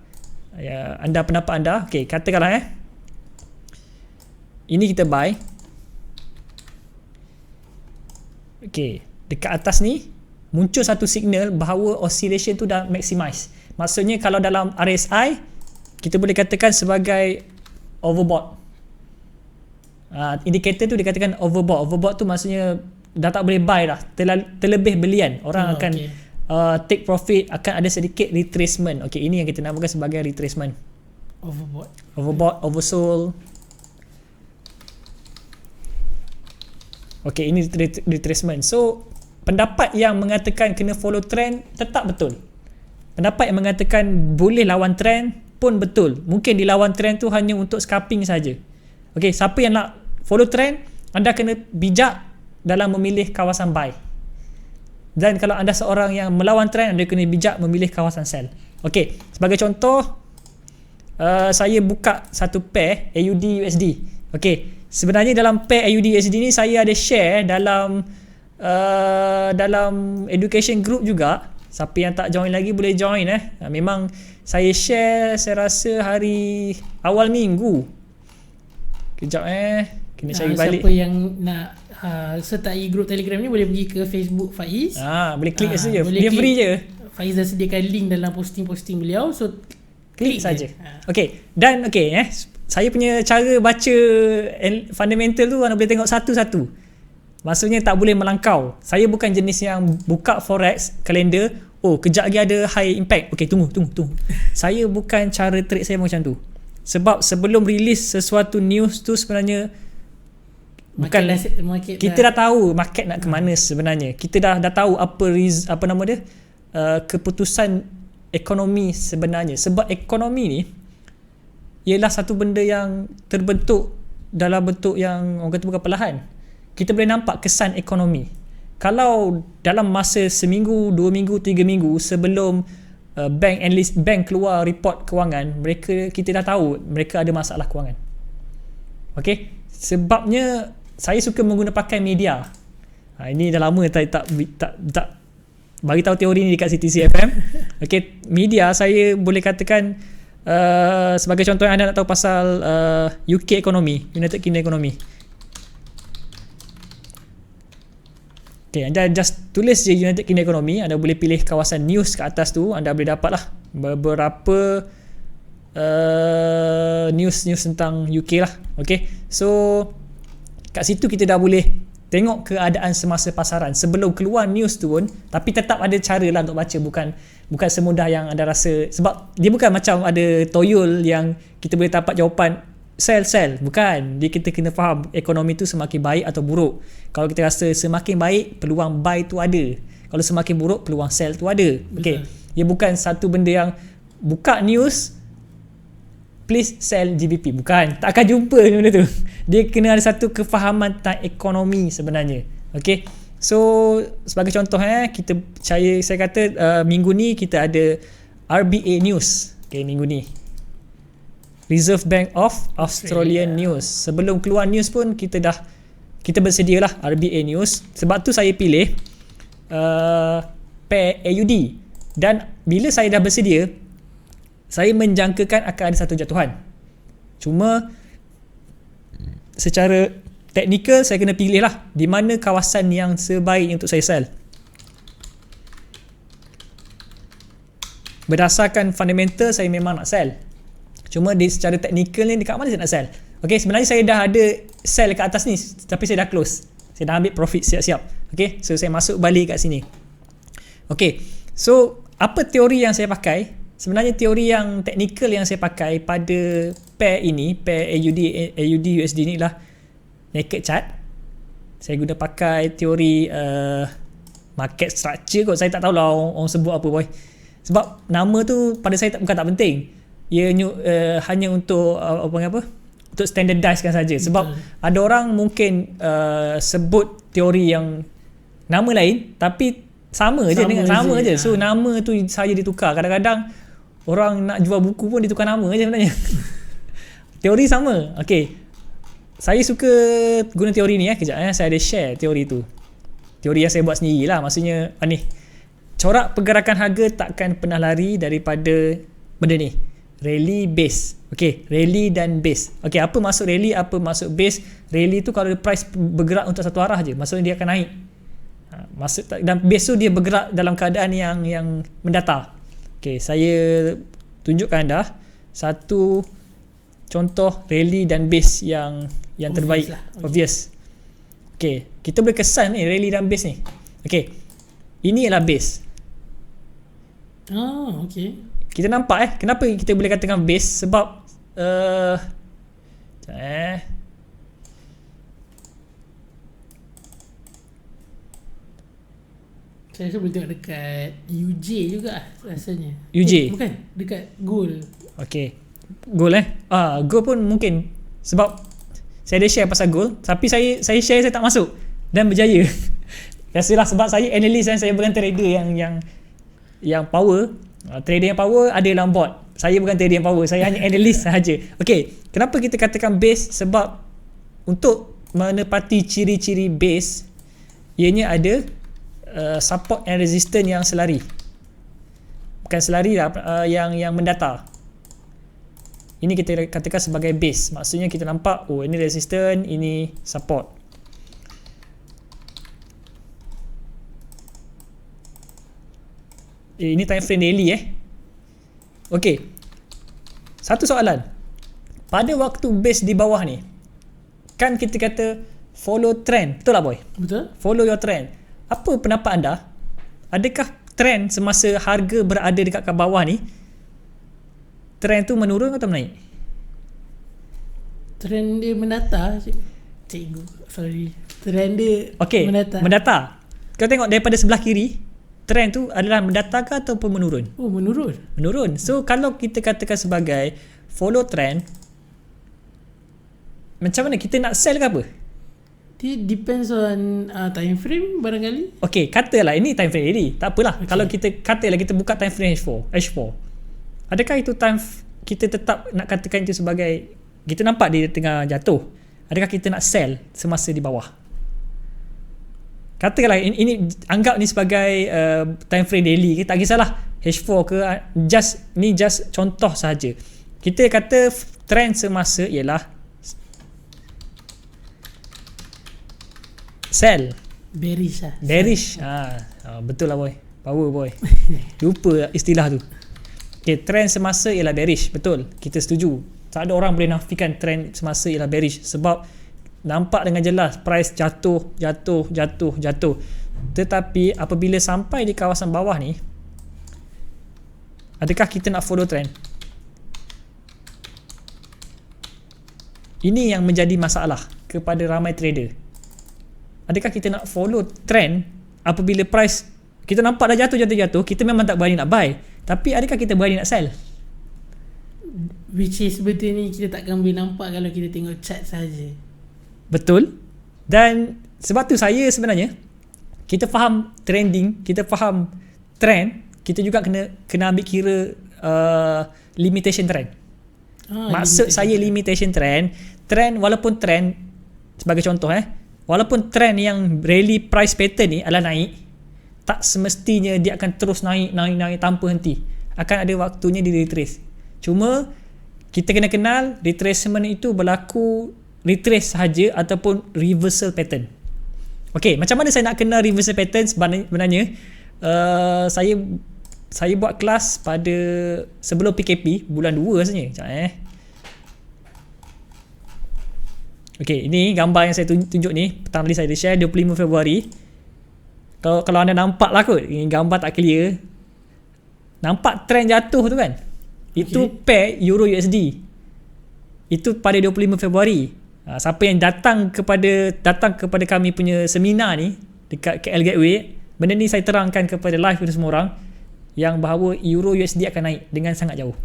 anda pendapat anda. Okey, katakanlah ini kita buy. Okey, dekat atas ni muncul satu signal bahawa oscillation tu dah maximize. Maksudnya kalau dalam RSI kita boleh katakan sebagai overbought. Indikator tu dikatakan overbought. Overbought tu maksudnya dah tak boleh buy dah, terlebih belian. Orang akan take profit, akan ada sedikit retracement. Okey, ini yang kita namakan sebagai retracement. Overbought, oversold. Okey, ini retracement. So pendapat yang mengatakan kena follow trend tetap betul. Pendapat yang mengatakan boleh lawan trend pun betul. Mungkin dilawan trend tu hanya untuk scalping saja. Okay, siapa yang nak follow trend, anda kena bijak dalam memilih kawasan buy. Dan kalau anda seorang yang melawan trend, anda kena bijak memilih kawasan sell. Okay, sebagai contoh, saya buka satu pair AUD USD. Okay, sebenarnya dalam pair AUD USD ni saya ada share dalam education group juga. Siapa yang tak join lagi boleh join. Memang saya share, saya rasa hari awal minggu. Kejap kena cari balik. Siapa yang nak sertai grup Telegram ni boleh pergi ke Facebook Faiz. Boleh klik saja. Dia klik. free je. Faiz dah sediakan link dalam posting-posting beliau, so klik saja. Okey, dan saya punya cara baca fundamental tu anda boleh tengok satu-satu. Maksudnya tak boleh melangkau. Saya bukan jenis yang buka forex kalender, kejap lagi ada high impact. Okey, tunggu. Saya bukan, cara trade saya macam tu. Sebab sebelum release sesuatu news tu sebenarnya kita dah tahu market nak ke mana sebenarnya. Kita dah tahu apa nama dia, keputusan ekonomi sebenarnya. Sebab ekonomi ni ialah satu benda yang terbentuk dalam bentuk yang orang kata bukan perlahan. Kita boleh nampak kesan ekonomi. Kalau dalam masa seminggu, 2 minggu, 3 minggu sebelum bank keluar report kewangan, kita dah tahu mereka ada masalah kewangan. Okey, sebabnya saya suka pakai media. Ini dah lama tak bagi tahu teori ni dekat CTC FM. Okey, media saya boleh katakan sebagai contoh yang anda nak tahu pasal UK ekonomi, United Kingdom ekonomi. Okay, anda just tulis je United Kingdom ekonomi, anda boleh pilih kawasan news ke atas tu, anda boleh dapat lah beberapa news tentang UK lah. Okay, so kat situ kita dah boleh tengok keadaan semasa pasaran sebelum keluar news tu pun. Tapi tetap ada cara lah untuk baca, bukan semudah yang anda rasa. Sebab dia bukan macam ada toyol yang kita boleh dapat jawapan sell, bukan. Kita kena faham ekonomi tu semakin baik atau buruk. Kalau kita rasa semakin baik, peluang buy tu ada. Kalau semakin buruk, peluang sell tu ada. Okay, dia bukan satu benda yang buka news please sell GBP, bukan. Tak akan jumpa benda tu. Dia kena ada satu kefahaman tentang ekonomi sebenarnya. Okay, so sebagai contoh saya kata minggu ni kita ada RBA news. Okay, minggu ni Reserve Bank of Australian news. Sebelum keluar news pun kita bersedia lah RBA news. Sebab tu saya pilih pair AUD. Dan bila saya dah bersedia, saya menjangkakan akan ada satu jatuhan. Cuma secara teknikal saya kena pilih lah di mana kawasan yang sebaik untuk saya sell. Berdasarkan fundamental saya memang nak sell. Cuma secara teknikal ni dekat mana saya nak sell. Okay, sebenarnya saya dah ada sell kat atas ni, tapi saya dah close. Saya dah ambil profit siap-siap. Okay, so saya masuk balik kat sini. Okay, so apa teori yang saya pakai? Sebenarnya teori yang teknikal yang saya pakai pada pair ini, pair AUD USD ni lah naked chart. Saya guna pakai teori market structure kot. Saya tak tahulah orang sebut apa boy. Sebab nama tu pada saya bukan tak penting. Ia hanya untuk untuk standardise kan saja. Sebab ada orang mungkin sebut teori yang nama lain tapi sama je. So nama tu saja ditukar. Kadang-kadang orang nak jual buku pun ditukar nama je sebenarnya. Teori sama. Okay, saya suka guna teori ni kejap saya ada share teori tu. Teori yang saya buat sendiri lah. Maksudnya ni, corak pergerakan harga takkan pernah lari daripada benda ni, rally base. Okay, rally dan base. Okay, apa maksud rally, apa maksud base? Rally tu kalau price bergerak untuk satu arah je, maksudnya dia akan naik. Dan base tu dia bergerak dalam keadaan yang mendatar. Okay, saya tunjukkan anda satu contoh rally dan base yang terbaik lah. Obvious. Okay, kita boleh kesan ni rally dan base ni. Okay, ini adalah base. Okay. Kita nampak kenapa kita boleh katakan base? Sebab Saya rasa boleh tengok dekat UJ juga rasanya. UJ? Bukan, dekat Gold. Okay, goal goal pun mungkin. Sebab saya ada share pasal goal, tapi saya share saya tak masuk dan berjaya. Biasalah sebab saya analyst dan saya bukan trader yang power. Trader yang power ada dalam board. Saya bukan trader yang power, saya hanya analyst sahaja. Okay, kenapa kita katakan base? Sebab untuk menepati ciri-ciri base, ianya ada support and resistance yang selari. Bukan selari lah, yang mendatar. Ini kita katakan sebagai base. Maksudnya kita nampak, oh ini resistance, ini support. Ini time frame daily Okay, satu soalan. Pada waktu base di bawah ni, kan kita kata follow trend, betul tak boy? Betul. Follow your trend. Apa pendapat anda? Adakah trend semasa harga berada dekat bawah ni, trend tu menurun atau menaik? Trend dia mendatar. Cikgu, sorry. Trend dia mendatar. Kau tengok daripada sebelah kiri, trend tu adalah mendatar ke ataupun menurun? Oh, menurun. Menurun. So kalau kita katakan sebagai follow trend, macam mana kita nak sell ke apa? Dia depends on time frame barangkali. Okay, katalah ini time frame daily. Tak apalah. Okay. Kalau kita katalah kita buka time frame H4. Adakah itu kita tetap nak katakan itu sebagai, kita nampak dia tengah jatuh, adakah kita nak sell semasa di bawah? Katalah ini anggap ni sebagai time frame daily, tak kisahlah H4 ke, just contoh sahaja. Kita kata trend semasa ialah sell. Bearish lah. Bearish. Betul lah boy. Power boy. Lupa istilah tu. Okay, trend semasa ialah bearish. Betul. Kita setuju. Tak ada orang boleh nafikan trend semasa ialah bearish. Sebab nampak dengan jelas price jatuh. Tetapi apabila sampai di kawasan bawah ni, adakah kita nak follow trend? Ini yang menjadi masalah kepada ramai trader. Adakah kita nak follow trend apabila price kita nampak dah jatuh, kita memang tak berani nak buy, tapi adakah kita berani nak sell? Which is betul ni kita takkan boleh nampak kalau kita tengok chart saja. Betul. Dan sebab tu saya sebenarnya, kita faham trending, kita faham trend, kita juga kena ambil kira limitation trend. Maksud saya limitation trend walaupun trend sebagai contoh walaupun trend yang rally price pattern ni adalah naik, tak semestinya dia akan terus naik tanpa henti. Akan ada waktunya di retrace. Cuma kita kena kenal retracement itu berlaku retrace sahaja ataupun reversal pattern. Okey, macam mana saya nak kenal reversal pattern? Sebenarnya saya buat kelas pada sebelum PKP bulan 2 rasanya. Sekejap Okey, ini gambar yang saya tunjuk ni, petang tadi saya ada share 25 Februari. Kalau anda nampak lah kot, ini gambar tak clear. Nampak trend jatuh tu kan? Itu pair Euro USD. Itu pada 25 Februari. Siapa yang datang kepada kami punya seminar ni dekat KL Gateway, benda ni saya terangkan kepada live kepada semua orang yang bahawa Euro USD akan naik dengan sangat jauh.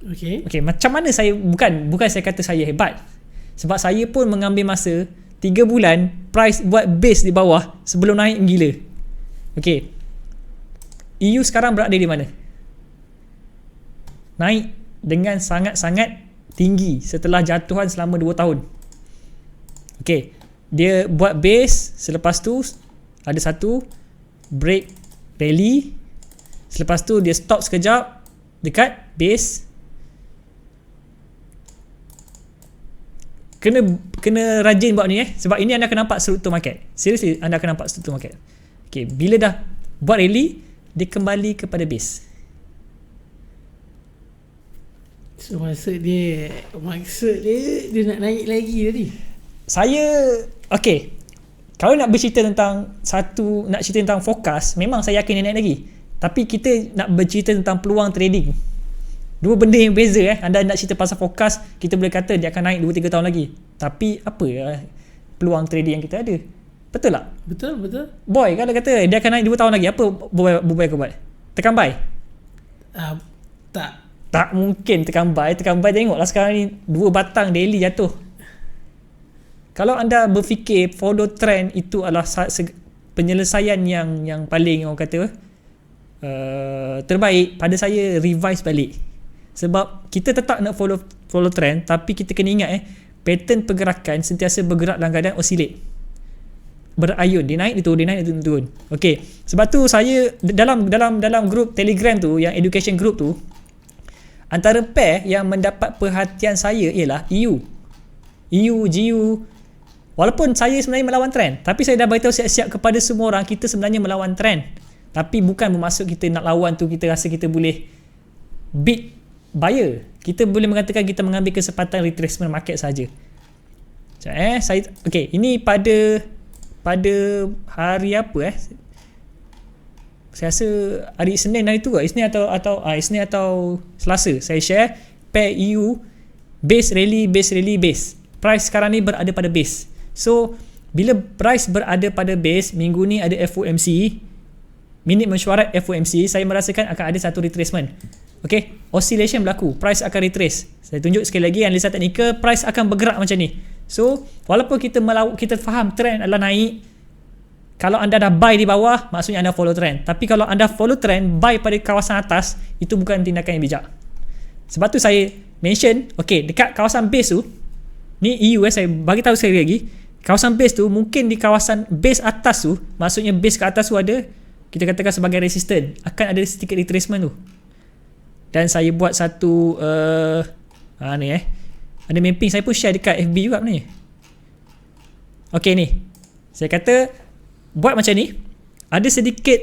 Okey, macam mana saya bukan saya kata saya hebat. Sebab saya pun mengambil masa 3 bulan price buat base di bawah sebelum naik gila. Okey. EU sekarang berada di mana? Naik dengan sangat-sangat tinggi setelah jatuhan selama 2 tahun. Okey. Dia buat base, selepas tu ada satu break rally. Selepas tu dia stop sekejap dekat base. Kena rajin buat ni sebab ini anda akan nampak struktur market. Seriously, anda akan nampak struktur market. Okay, bila dah buat rally, dia kembali kepada base. So maksud dia nak naik lagi tadi. Kalau nak bercerita tentang nak cerita tentang forecast, memang saya yakin dia naik lagi. Tapi kita nak bercerita tentang peluang trading. Dua benda yang beza. Anda nak cerita pasal forecast, kita boleh kata dia akan naik 2-3 tahun lagi. Tapi apa peluang trading yang kita ada? Betul tak? Betul. Boy kalau kata dia akan naik 2 tahun lagi, apa boy akan buat? Tekan buy? Tak. Tak mungkin tekan buy. Tengoklah sekarang ni 2 batang daily jatuh. Kalau anda berfikir follow trend itu adalah penyelesaian yang paling orang kata terbaik, pada saya revise balik. Sebab kita tetap nak follow trend, tapi kita kena ingat pattern pergerakan sentiasa bergerak dalam keadaan oscillate, berayun, dia naik dia turun. Okey, sebab tu saya dalam grup Telegram tu, yang education group tu, antara pair yang mendapat perhatian saya ialah EU, GU. Walaupun saya sebenarnya melawan trend, tapi saya dah beritahu siap-siap kepada semua orang, kita sebenarnya melawan trend. Tapi bukan bermaksud kita nak lawan tu kita rasa kita boleh beat buyer. Kita boleh mengatakan kita mengambil kesempatan retracement market saja. Ini pada hari apa saya rasa hari Isnin hari tu Isnin atau Selasa saya share pair EU base rally price sekarang ni berada pada base. So bila price berada pada base, minggu ni ada FOMC, minit mesyuarat FOMC, saya merasakan akan ada satu retracement. Okay, oscillation berlaku, price akan retrace. Saya tunjuk sekali lagi analisa teknikal, price akan bergerak macam ni. So walaupun kita faham trend adalah naik, kalau anda dah buy di bawah, maksudnya anda follow trend. Tapi kalau anda follow trend, buy pada kawasan atas, itu bukan tindakan yang bijak. Sebab tu saya mention, dekat kawasan base tu, ni EU saya bagi tahu sekali lagi, kawasan base tu mungkin di kawasan base atas tu, maksudnya base ke atas tu ada, kita katakan sebagai resistance, akan ada sedikit retracement tu. Dan saya buat satu ada mapping, saya pun share dekat FB juga sebenarnya. Ni saya kata buat macam ni, ada sedikit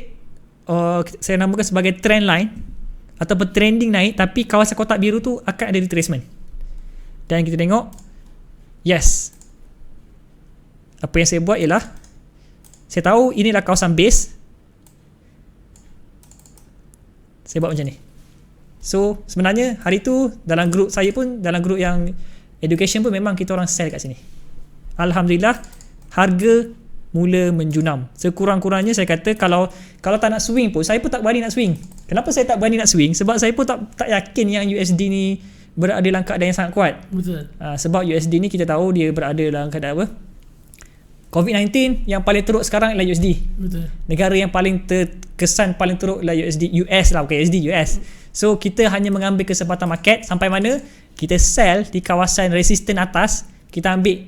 saya namakan sebagai trend line ataupun trending naik, tapi kawasan kotak biru tu akan ada retracement. Dan kita tengok, yes, apa yang saya buat ialah saya tahu inilah kawasan base, saya buat macam ni. So sebenarnya hari tu dalam grup saya pun, dalam grup yang education pun, memang kita orang sell kat sini. Alhamdulillah harga mula menjunam. Sekurang-kurangnya saya kata kalau tak nak swing pun, saya pun tak berani nak swing. Kenapa saya tak berani nak swing? Sebab saya pun tak yakin yang USD ni berada dalam keadaan yang sangat kuat. Betul. Sebab USD ni kita tahu dia berada dalam keadaan apa? COVID-19 yang paling teruk sekarang ialah USD. Betul. Negara yang paling terkesan paling teruk ialah US lah, bukan USD, US. So kita hanya mengambil kesempatan market sampai mana kita sell di kawasan resistance atas, kita ambil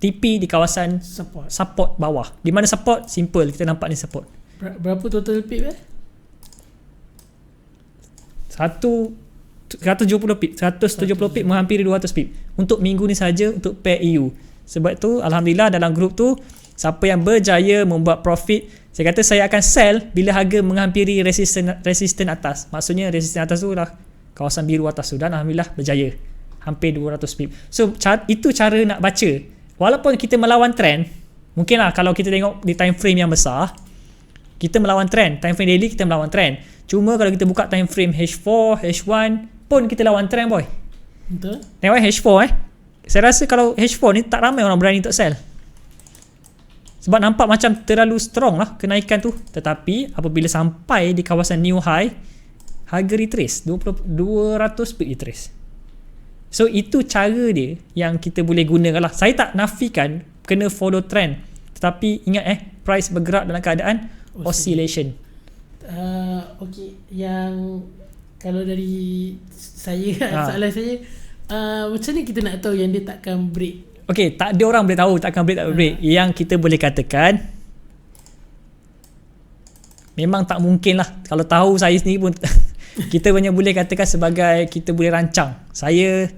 TP di kawasan support bawah. Di mana support? Simple, kita nampak ni support. Berapa total pip 170 pip, 170 pip menghampiri 200 pip untuk minggu ni saja untuk pair EU. Sebab tu alhamdulillah dalam grup tu, siapa yang berjaya membuat profit, saya kata saya akan sell bila harga menghampiri resistance atas. Maksudnya resistance atas tu lah kawasan biru atas tu, dan alhamdulillah berjaya hampir 200 pip. So itu cara nak baca. Walaupun kita melawan trend, mungkinlah kalau kita tengok di time frame yang besar, kita melawan trend, time frame daily kita melawan trend. Cuma kalau kita buka time frame H4, H1 pun kita lawan trend, boy. Betul. Tengok H4 saya rasa kalau H4 ni tak ramai orang berani untuk sell. Sebab nampak macam terlalu strong lah kenaikan tu. Tetapi apabila sampai di kawasan new high, harga retrace 200 pip retrace. So itu cara dia yang kita boleh gunakan lah. Saya tak nafikan kena follow trend, tetapi ingat price bergerak dalam keadaan oscillation. Yang kalau dari saya, soalan saya, macam ni kita nak tahu yang dia takkan break? Tak ada orang boleh tahu takkan break tak break. Yang kita boleh katakan, memang tak mungkin lah. Kalau tahu saya sendiri pun kita hanya boleh katakan sebagai kita boleh rancang. Saya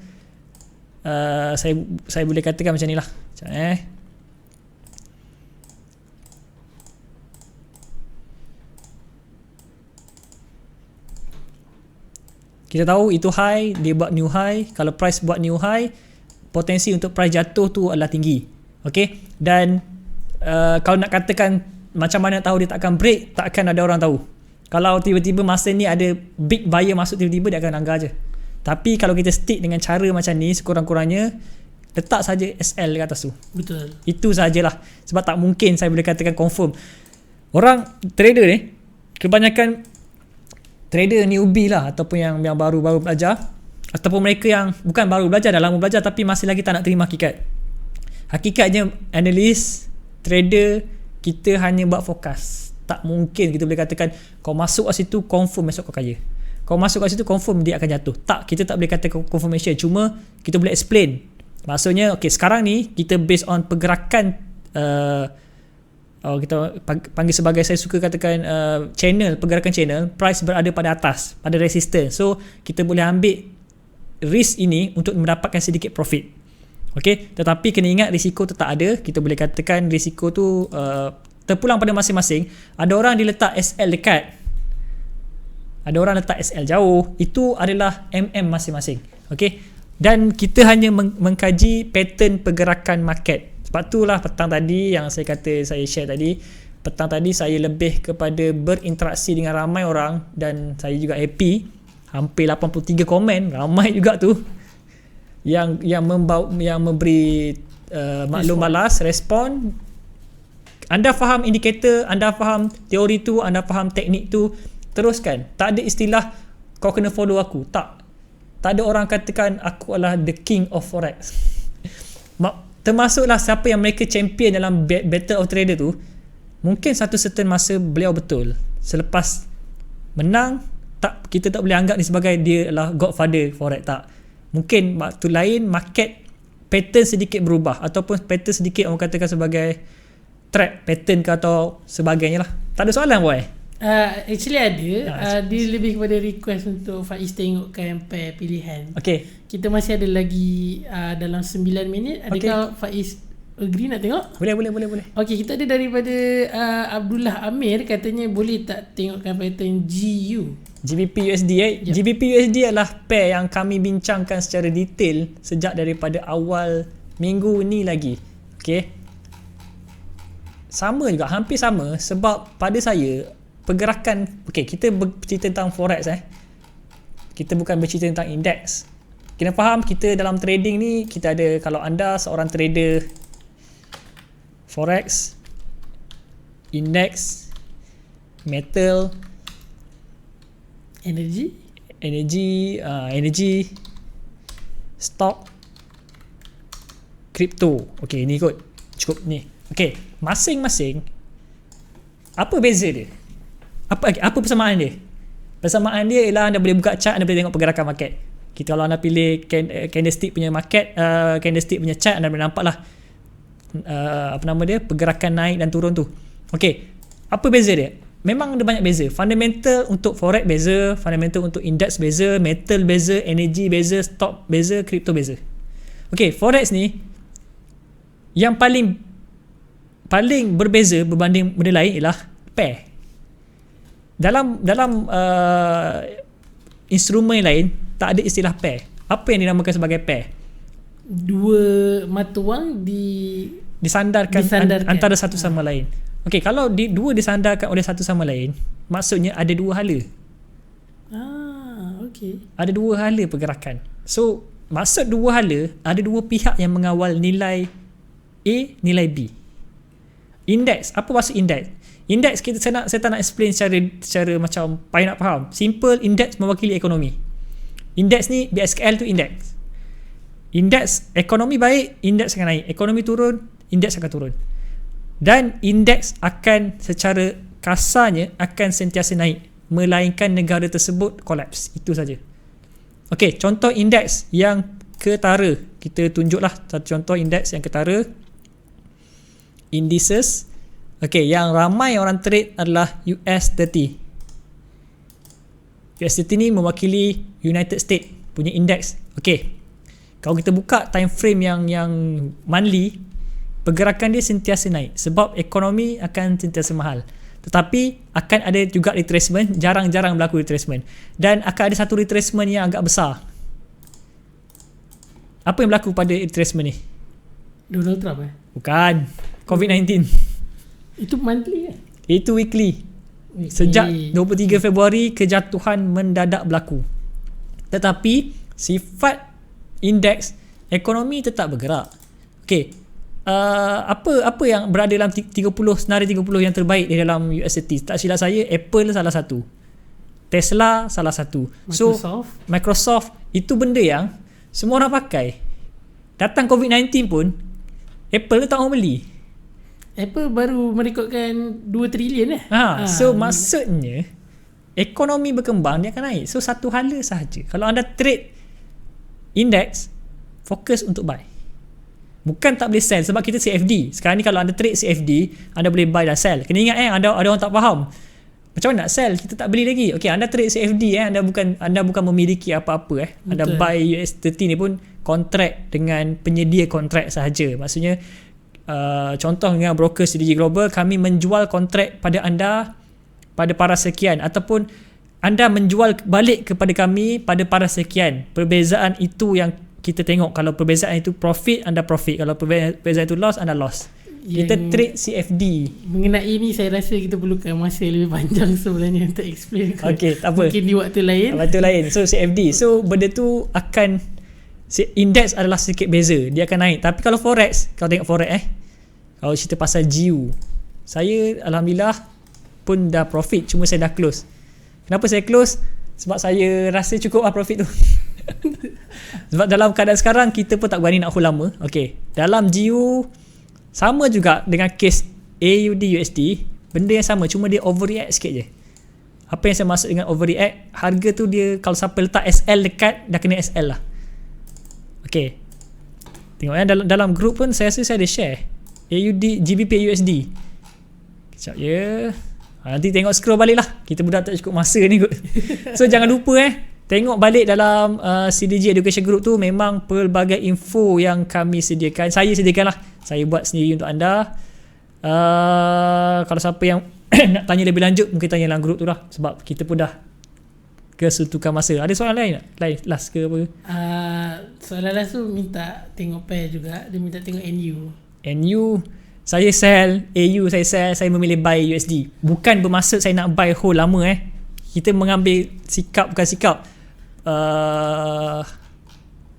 boleh katakan macam ni lah. Kita tahu itu high, dia buat new high. Kalau price buat new high, potensi untuk price jatuh tu adalah tinggi. Dan kalau nak katakan macam mana tahu dia takkan break, takkan ada orang tahu. Kalau tiba-tiba masa ni ada big buyer masuk tiba-tiba, dia akan langgar je. Tapi kalau kita stick dengan cara macam ni, sekurang-kurangnya letak saja SL di atas tu. Betul. Itu sajalah. Sebab tak mungkin saya boleh katakan confirm. Orang trader ni, kebanyakan trader newbie lah, ataupun yang baru-baru belajar, ataupun mereka yang bukan baru belajar, dah lama belajar tapi masih lagi tak nak terima hakikat. Hakikatnya analis, trader, kita hanya buat fokus. Tak mungkin kita boleh katakan kau masuk kat situ confirm esok kau kaya. Kau masuk kat situ confirm dia akan jatuh. Tak, kita tak boleh kata confirmation. Cuma kita boleh explain. Maksudnya okay, sekarang ni kita based on pergerakan kita panggil sebagai, saya suka katakan channel, pergerakan channel, price berada pada atas, pada resistance. So kita boleh ambil risk ini untuk mendapatkan sedikit profit. Okay, tetapi kena ingat risiko tetap ada. Kita boleh katakan risiko tu terpulang pada masing-masing. Ada orang dia letak SL dekat, ada orang letak SL jauh. Itu adalah masing-masing. Okay, dan kita hanya mengkaji pattern pergerakan market. Sebab itulah petang tadi yang saya kata, saya share tadi, petang tadi saya lebih kepada berinteraksi dengan ramai orang, dan saya juga happy, hampir 83 komen, ramai juga tu yang memberi maklum balas, respon. Anda faham indikator, anda faham teori tu, anda faham teknik tu, teruskan. Tak ada istilah kau kena follow aku. Tak ada orang katakan aku adalah the king of forex. Termasuklah siapa yang mereka champion dalam battle of trader tu, mungkin satu certain masa beliau betul. Selepas menang, kita tak boleh anggap ni sebagai dia adalah godfather forex. Tak. Mungkin waktu lain market pattern sedikit berubah, ataupun pattern sedikit orang katakan sebagai trap pattern ke atau sebagainya lah. Tak ada soalan boy. Actually ada. Dia lebih kepada request untuk Faiz tengokkan pair pilihan. Okay. Kita masih ada lagi dalam 9 minit. Adakah Faiz agree nak tengok? Boleh. Okay, kita ada daripada Abdullah Amir, katanya boleh tak tengokkan pattern GBP USD Yep. GBP USD adalah pair yang kami bincangkan secara detail sejak daripada awal minggu ni lagi. Okay, sama juga, hampir sama. Sebab pada saya pergerakan, okay, kita bercerita tentang forex, kita bukan bercerita tentang indeks. Kena faham, kita dalam trading ni kita ada, kalau anda seorang trader forex, indeks, metal, energy, stock, crypto. Okay, ni kot cukup ni. Okay, masing-masing apa beza dia? Apa persamaan dia? Persamaan dia ialah anda boleh buka chart, anda boleh tengok pergerakan market. Kalau anda pilih candlestick punya market, candlestick punya chart, anda boleh nampak lah pergerakan naik dan turun tu. Okay, apa beza dia? Memang ada banyak beza. Fundamental untuk forex beza, fundamental untuk index beza, metal beza, energy beza, stock beza, crypto beza. Okay, forex ni yang paling berbeza berbanding benda lain ialah pair. Dalam instrumen lain tak ada istilah pair. Apa yang dinamakan sebagai pair? Dua mata wang disandarkan antara satu sama lain. Okey, kalau dua disandarkan oleh satu sama lain, maksudnya ada dua hala. Okey. Ada dua hala pergerakan. So, maksud dua hala, ada dua pihak yang mengawal nilai A, nilai B. Index, apa maksud index? Index saya tak nak explain secara macam payah nak faham. Simple, index mewakili ekonomi. Index ni, BSKL tu index. Index ekonomi baik, indeks akan naik. Ekonomi turun, indeks akan turun. Dan indeks akan secara kasarnya akan sentiasa naik, melainkan negara tersebut kolaps. Itu saja. Okey, contoh indeks yang ketara. Kita tunjuklah satu contoh indeks yang ketara. Indices. Okey, yang ramai orang trade adalah US30. US30 ni mewakili United States punya indeks. Okey, kalau kita buka time frame yang monthly, pergerakan dia sentiasa naik sebab ekonomi akan sentiasa mahal. Tetapi akan ada juga retracement, jarang-jarang berlaku retracement, dan akan ada satu retracement yang agak besar. Apa yang berlaku pada retracement ni? Donald Trump Bukan, COVID-19. Itu monthly kan? Itu weekly. Sejak 23 Februari kejatuhan mendadak berlaku. Tetapi sifat indeks ekonomi tetap bergerak. Okay, apa yang berada dalam 30 senarai 30 yang terbaik di dalam USDT? Tak silap saya, Apple salah satu, Tesla salah satu, Microsoft itu benda yang semua orang pakai. Datang COVID-19 pun Apple tak mau beli. Apple baru merekodkan 2 trilion So maksudnya ekonomi berkembang, dia akan naik. So satu hala sahaja, kalau anda trade index, fokus untuk buy, bukan tak boleh sell. Sebab kita CFD sekarang ni, kalau anda trade CFD, anda boleh buy dan sell. Kena ingat ada orang tak faham macam mana nak sell, kita tak beli lagi. Okay, anda trade CFD, anda bukan memiliki apa-apa. Anda buy US30 ni pun kontrak dengan penyedia kontrak sahaja. Maksudnya contoh dengan broker CDG Global, kami menjual kontrak pada anda pada paras sekian, ataupun anda menjual balik kepada kami pada paras sekian. Perbezaan itu yang kita tengok. Kalau perbezaan itu profit, anda profit. Kalau perbezaan itu loss, anda loss. Kita trade CFD. Mengenai ini saya rasa kita perlukan masa lebih panjang sebenarnya untuk explain. Okay, tak apa. Mungkin di waktu lain. So CFD, so benda tu akan, index adalah sedikit beza, dia akan naik. Tapi kalau forex, kalau tengok forex kalau cerita pasal GU, saya alhamdulillah pun dah profit, cuma saya dah close. Kenapa saya close? Sebab saya rasa cukup lah profit tu. Sebab dalam keadaan sekarang kita pun tak berani nak hold lama. Okay, dalam GU sama juga dengan case AUD USD, benda yang sama, cuma dia overreact sikit je. Apa yang saya maksud dengan overreact, harga tu dia kalau siapa letak SL dekat, dah kena SL lah. Okay, tengok dalam group pun saya rasa saya ada share AUD GBP USD. Sekejap je, nanti tengok scroll balik lah, kita budak tak cukup masa ni kot. So jangan lupa tengok balik dalam CDG Education Group tu. Memang pelbagai info yang kami sediakan, saya sediakan lah, saya buat sendiri untuk anda. Kalau siapa yang nak tanya lebih lanjut, mungkin tanya dalam group tu lah, sebab kita pun dah kesuntukan masa. Ada soalan lain tak? Lain last ke apa? Soalan last tu minta tengok pair juga. Dia minta tengok NU. Saya sell, AU saya sell, saya memilih buy USD. Bukan bermaksud saya nak buy hold lama. Kita mengambil sikap, bukan sikap.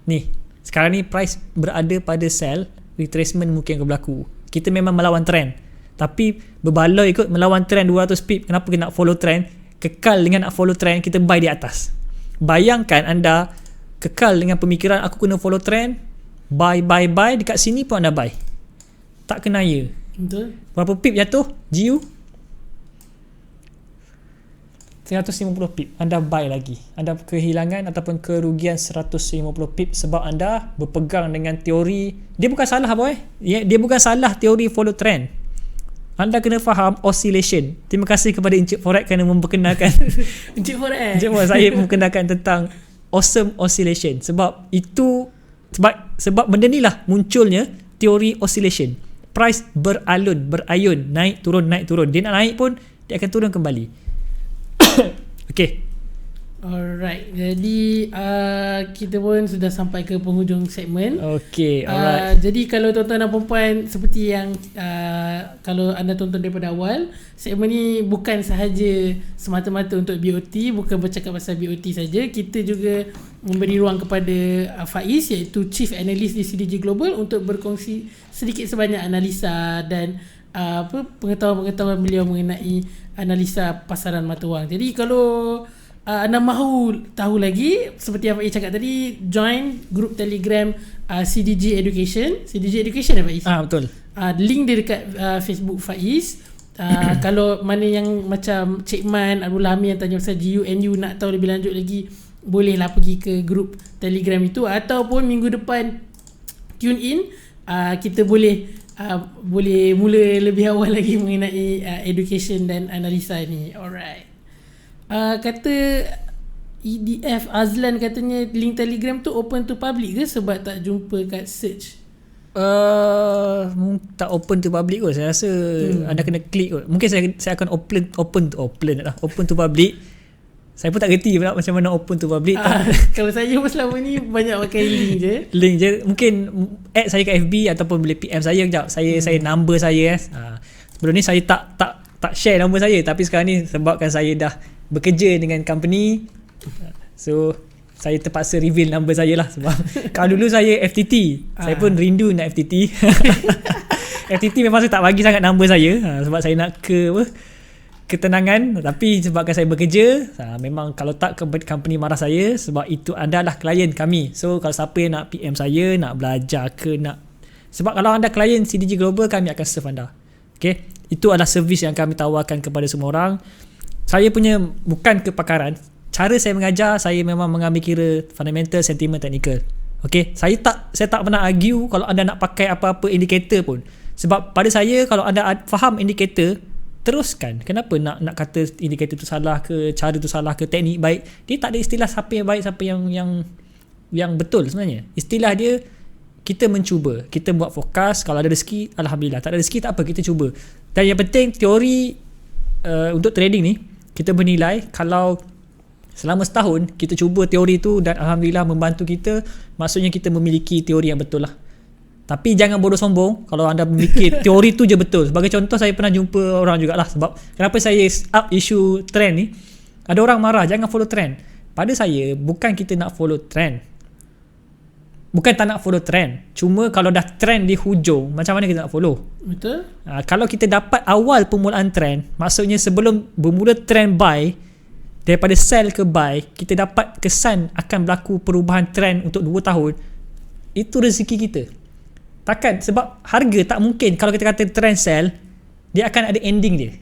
Ni sekarang ni price berada pada sell, retracement mungkin akan berlaku. Kita memang melawan trend, tapi berbaloi ikut melawan trend 200 pip. Kenapa kita nak follow trend? Kekal dengan nak follow trend, kita buy di atas. Bayangkan anda kekal dengan pemikiran aku kena follow trend, buy, dekat sini pun anda buy, tak kena ya. Betul. Berapa pip jatuh GU? 150 pip, anda buy lagi. Anda kehilangan ataupun kerugian 150 pip sebab anda berpegang dengan teori. Dia bukan salah boy. Dia bukan salah teori follow trend. Anda kena faham oscillation. Terima kasih kepada Encik Forex kerana memperkenalkan Encik Forex. saya memperkenalkan tentang awesome oscillation. Sebab itu sebab benda ni lah munculnya teori oscillation. Price berayun, naik turun. Dia nak naik pun dia akan turun kembali. Okay. Alright, jadi kita pun sudah sampai ke penghujung segmen. Okay, alright. Jadi kalau tuan-tuan dan puan seperti yang kalau anda tonton daripada awal, segmen ni bukan sahaja semata-mata untuk BOT, bukan bercakap pasal BOT saja. Kita juga memberi ruang kepada Faiz, iaitu Chief Analyst di CDG Global, untuk berkongsi sedikit sebanyak analisa dan pengetahuan-pengetahuan beliau mengenai analisa pasaran mata wang. Jadi kalau anda mahu tahu lagi, seperti yang Faiz cakap tadi, join grup Telegram CDG Education. CDG Education Faiz? Betul. Link dia dekat Facebook Faiz. Kalau mana yang macam Cik Man, Abdul Hamid yang tanya pasal GU, NU, nak tahu lebih lanjut lagi, bolehlah pergi ke grup Telegram itu, ataupun minggu depan tune in. Kita boleh mula lebih awal lagi mengenai education dan analisa ni. Alright. Kata EDF Azlan, katanya link Telegram tu open to public ke sebab tak jumpa kat search? Tak open to public kot. Saya rasa anda kena klik kot. Mungkin saya akan open to public. Saya pun tak gerti pula macam mana open to public. Kalau saya pun selama ni banyak pakai link je. Mungkin add saya kat FB ataupun boleh PM saya kejap. Saya number saya. Sebelum ni saya tak share nombor saya, tapi sekarang ni sebabkan saya dah bekerja dengan company, so saya terpaksa reveal number saya lah. Sebab kalau dulu saya FTT, saya pun rindu nak FTT. FTT memang saya tak bagi sangat number saya, sebab saya nak ketenangan. Tapi sebabkan saya bekerja, memang kalau tak company marah saya, sebab itu adalah klien kami. So kalau siapa yang nak PM saya, nak belajar ke nak, sebab kalau anda klien CDG Global, kami akan serve anda. Okay, itu adalah servis yang kami tawarkan kepada semua orang. Saya punya bukan kepakaran, cara saya mengajar, saya memang mengambil kira fundamental, sentiment, technical. Okay, saya tak pernah argue kalau anda nak pakai apa-apa indikator pun. Sebab pada saya, kalau anda faham indikator, teruskan. Kenapa nak kata indikator tu salah ke, cara tu salah ke, teknik baik? Dia tak ada istilah siapa yang baik, siapa yang betul sebenarnya. Istilah dia, kita mencuba, kita buat fokus. Kalau ada rezeki, alhamdulillah. Tak ada rezeki, tak apa, kita cuba. Dan yang penting, teori untuk trading ni, kita bernilai kalau selama setahun kita cuba teori tu dan alhamdulillah membantu kita, maksudnya kita memiliki teori yang betul lah. Tapi jangan bodoh sombong kalau anda memikir teori tu je betul. Sebagai contoh, saya pernah jumpa orang jugalah, sebab kenapa saya up isu trend ni, ada orang marah jangan follow trend. Pada saya, bukan kita nak follow trend, bukan tak nak follow trend, cuma kalau dah trend di hujung, macam mana kita nak follow? Betul. Kalau kita dapat awal permulaan trend, maksudnya sebelum bermula trend buy, daripada sell ke buy, kita dapat kesan akan berlaku perubahan trend untuk 2 tahun, itu rezeki kita. Takkan, sebab harga tak mungkin kalau kita kata trend sell, dia akan ada ending dia.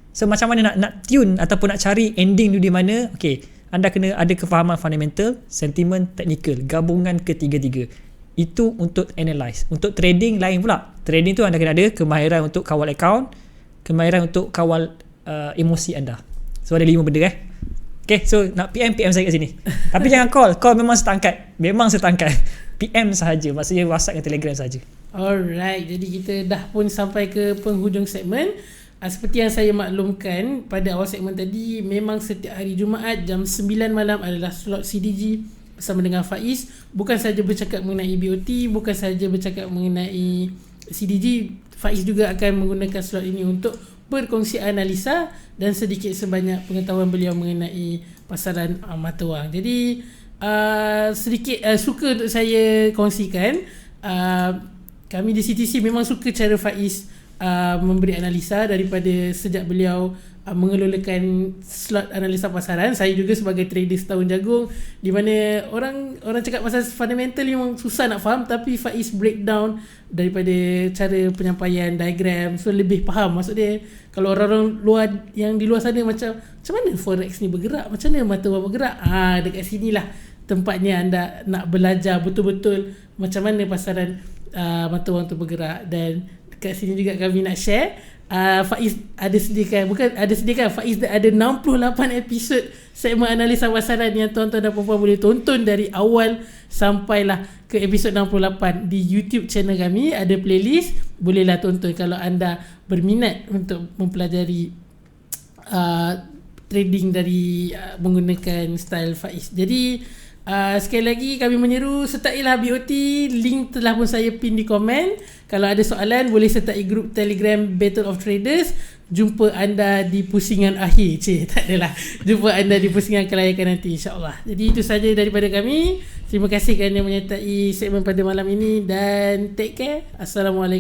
So macam mana nak tune ataupun nak cari ending dia di mana? Okay, anda kena ada kefahaman fundamental, sentiment, technical, gabungan ketiga-tiga. Itu untuk analyze. Untuk trading lain pula. Trading tu anda kena ada kemahiran untuk kawal account, kemahiran untuk kawal emosi anda. So ada 5 benda Okay, so nak PM saya kat sini. Tapi jangan call memang saya tak angkat. Memang saya tak angkat. PM sahaja, maksudnya WhatsApp dan Telegram sahaja. Alright, jadi kita dah pun sampai ke penghujung segmen. Seperti yang saya maklumkan pada awal segmen tadi, memang setiap hari Jumaat jam 9 malam adalah slot CDG bersama dengan Faiz. Bukan saja bercakap mengenai BOT, bukan saja bercakap mengenai CDG, Faiz juga akan menggunakan slot ini untuk berkongsi analisa dan sedikit sebanyak pengetahuan beliau mengenai pasaran mata wang. Jadi sedikit suka untuk saya kongsikan, kami di CTC memang suka cara Faiz memberi analisa daripada sejak beliau mengelolakan slot analisa pasaran. Saya juga sebagai trader setahun jagung, di mana orang cakap pasal fundamental memang susah nak faham, tapi Faiz breakdown daripada cara penyampaian diagram, so lebih faham. Maksud dia, kalau orang-orang luar yang di luar sana macam mana forex ni bergerak, macam mana mata wang bergerak, dekat sinilah tempatnya anda nak belajar betul-betul macam mana pasaran mata wang tu bergerak. Dan dekat sini juga kami nak share, Faiz ada sediakan, Faiz ada 68 episod segmen analisa pasaran yang tuan-tuan dan puan-puan boleh tonton dari awal sampailah ke episod 68 di YouTube channel kami. Ada playlist, bolehlah tonton kalau anda berminat untuk mempelajari trading dari menggunakan style Faiz. Jadi sekali lagi kami menyeru, sertailah BOT, link telah pun saya pin di komen. Kalau ada soalan boleh sertai grup Telegram Battle of Traders. Jumpa anda di pusingan akhir. Tak adalah. Jumpa anda di pusingan kelayakan nanti, insyaAllah. Jadi itu saja daripada kami. Terima kasih kerana menyertai segmen pada malam ini dan take care. Assalamualaikum.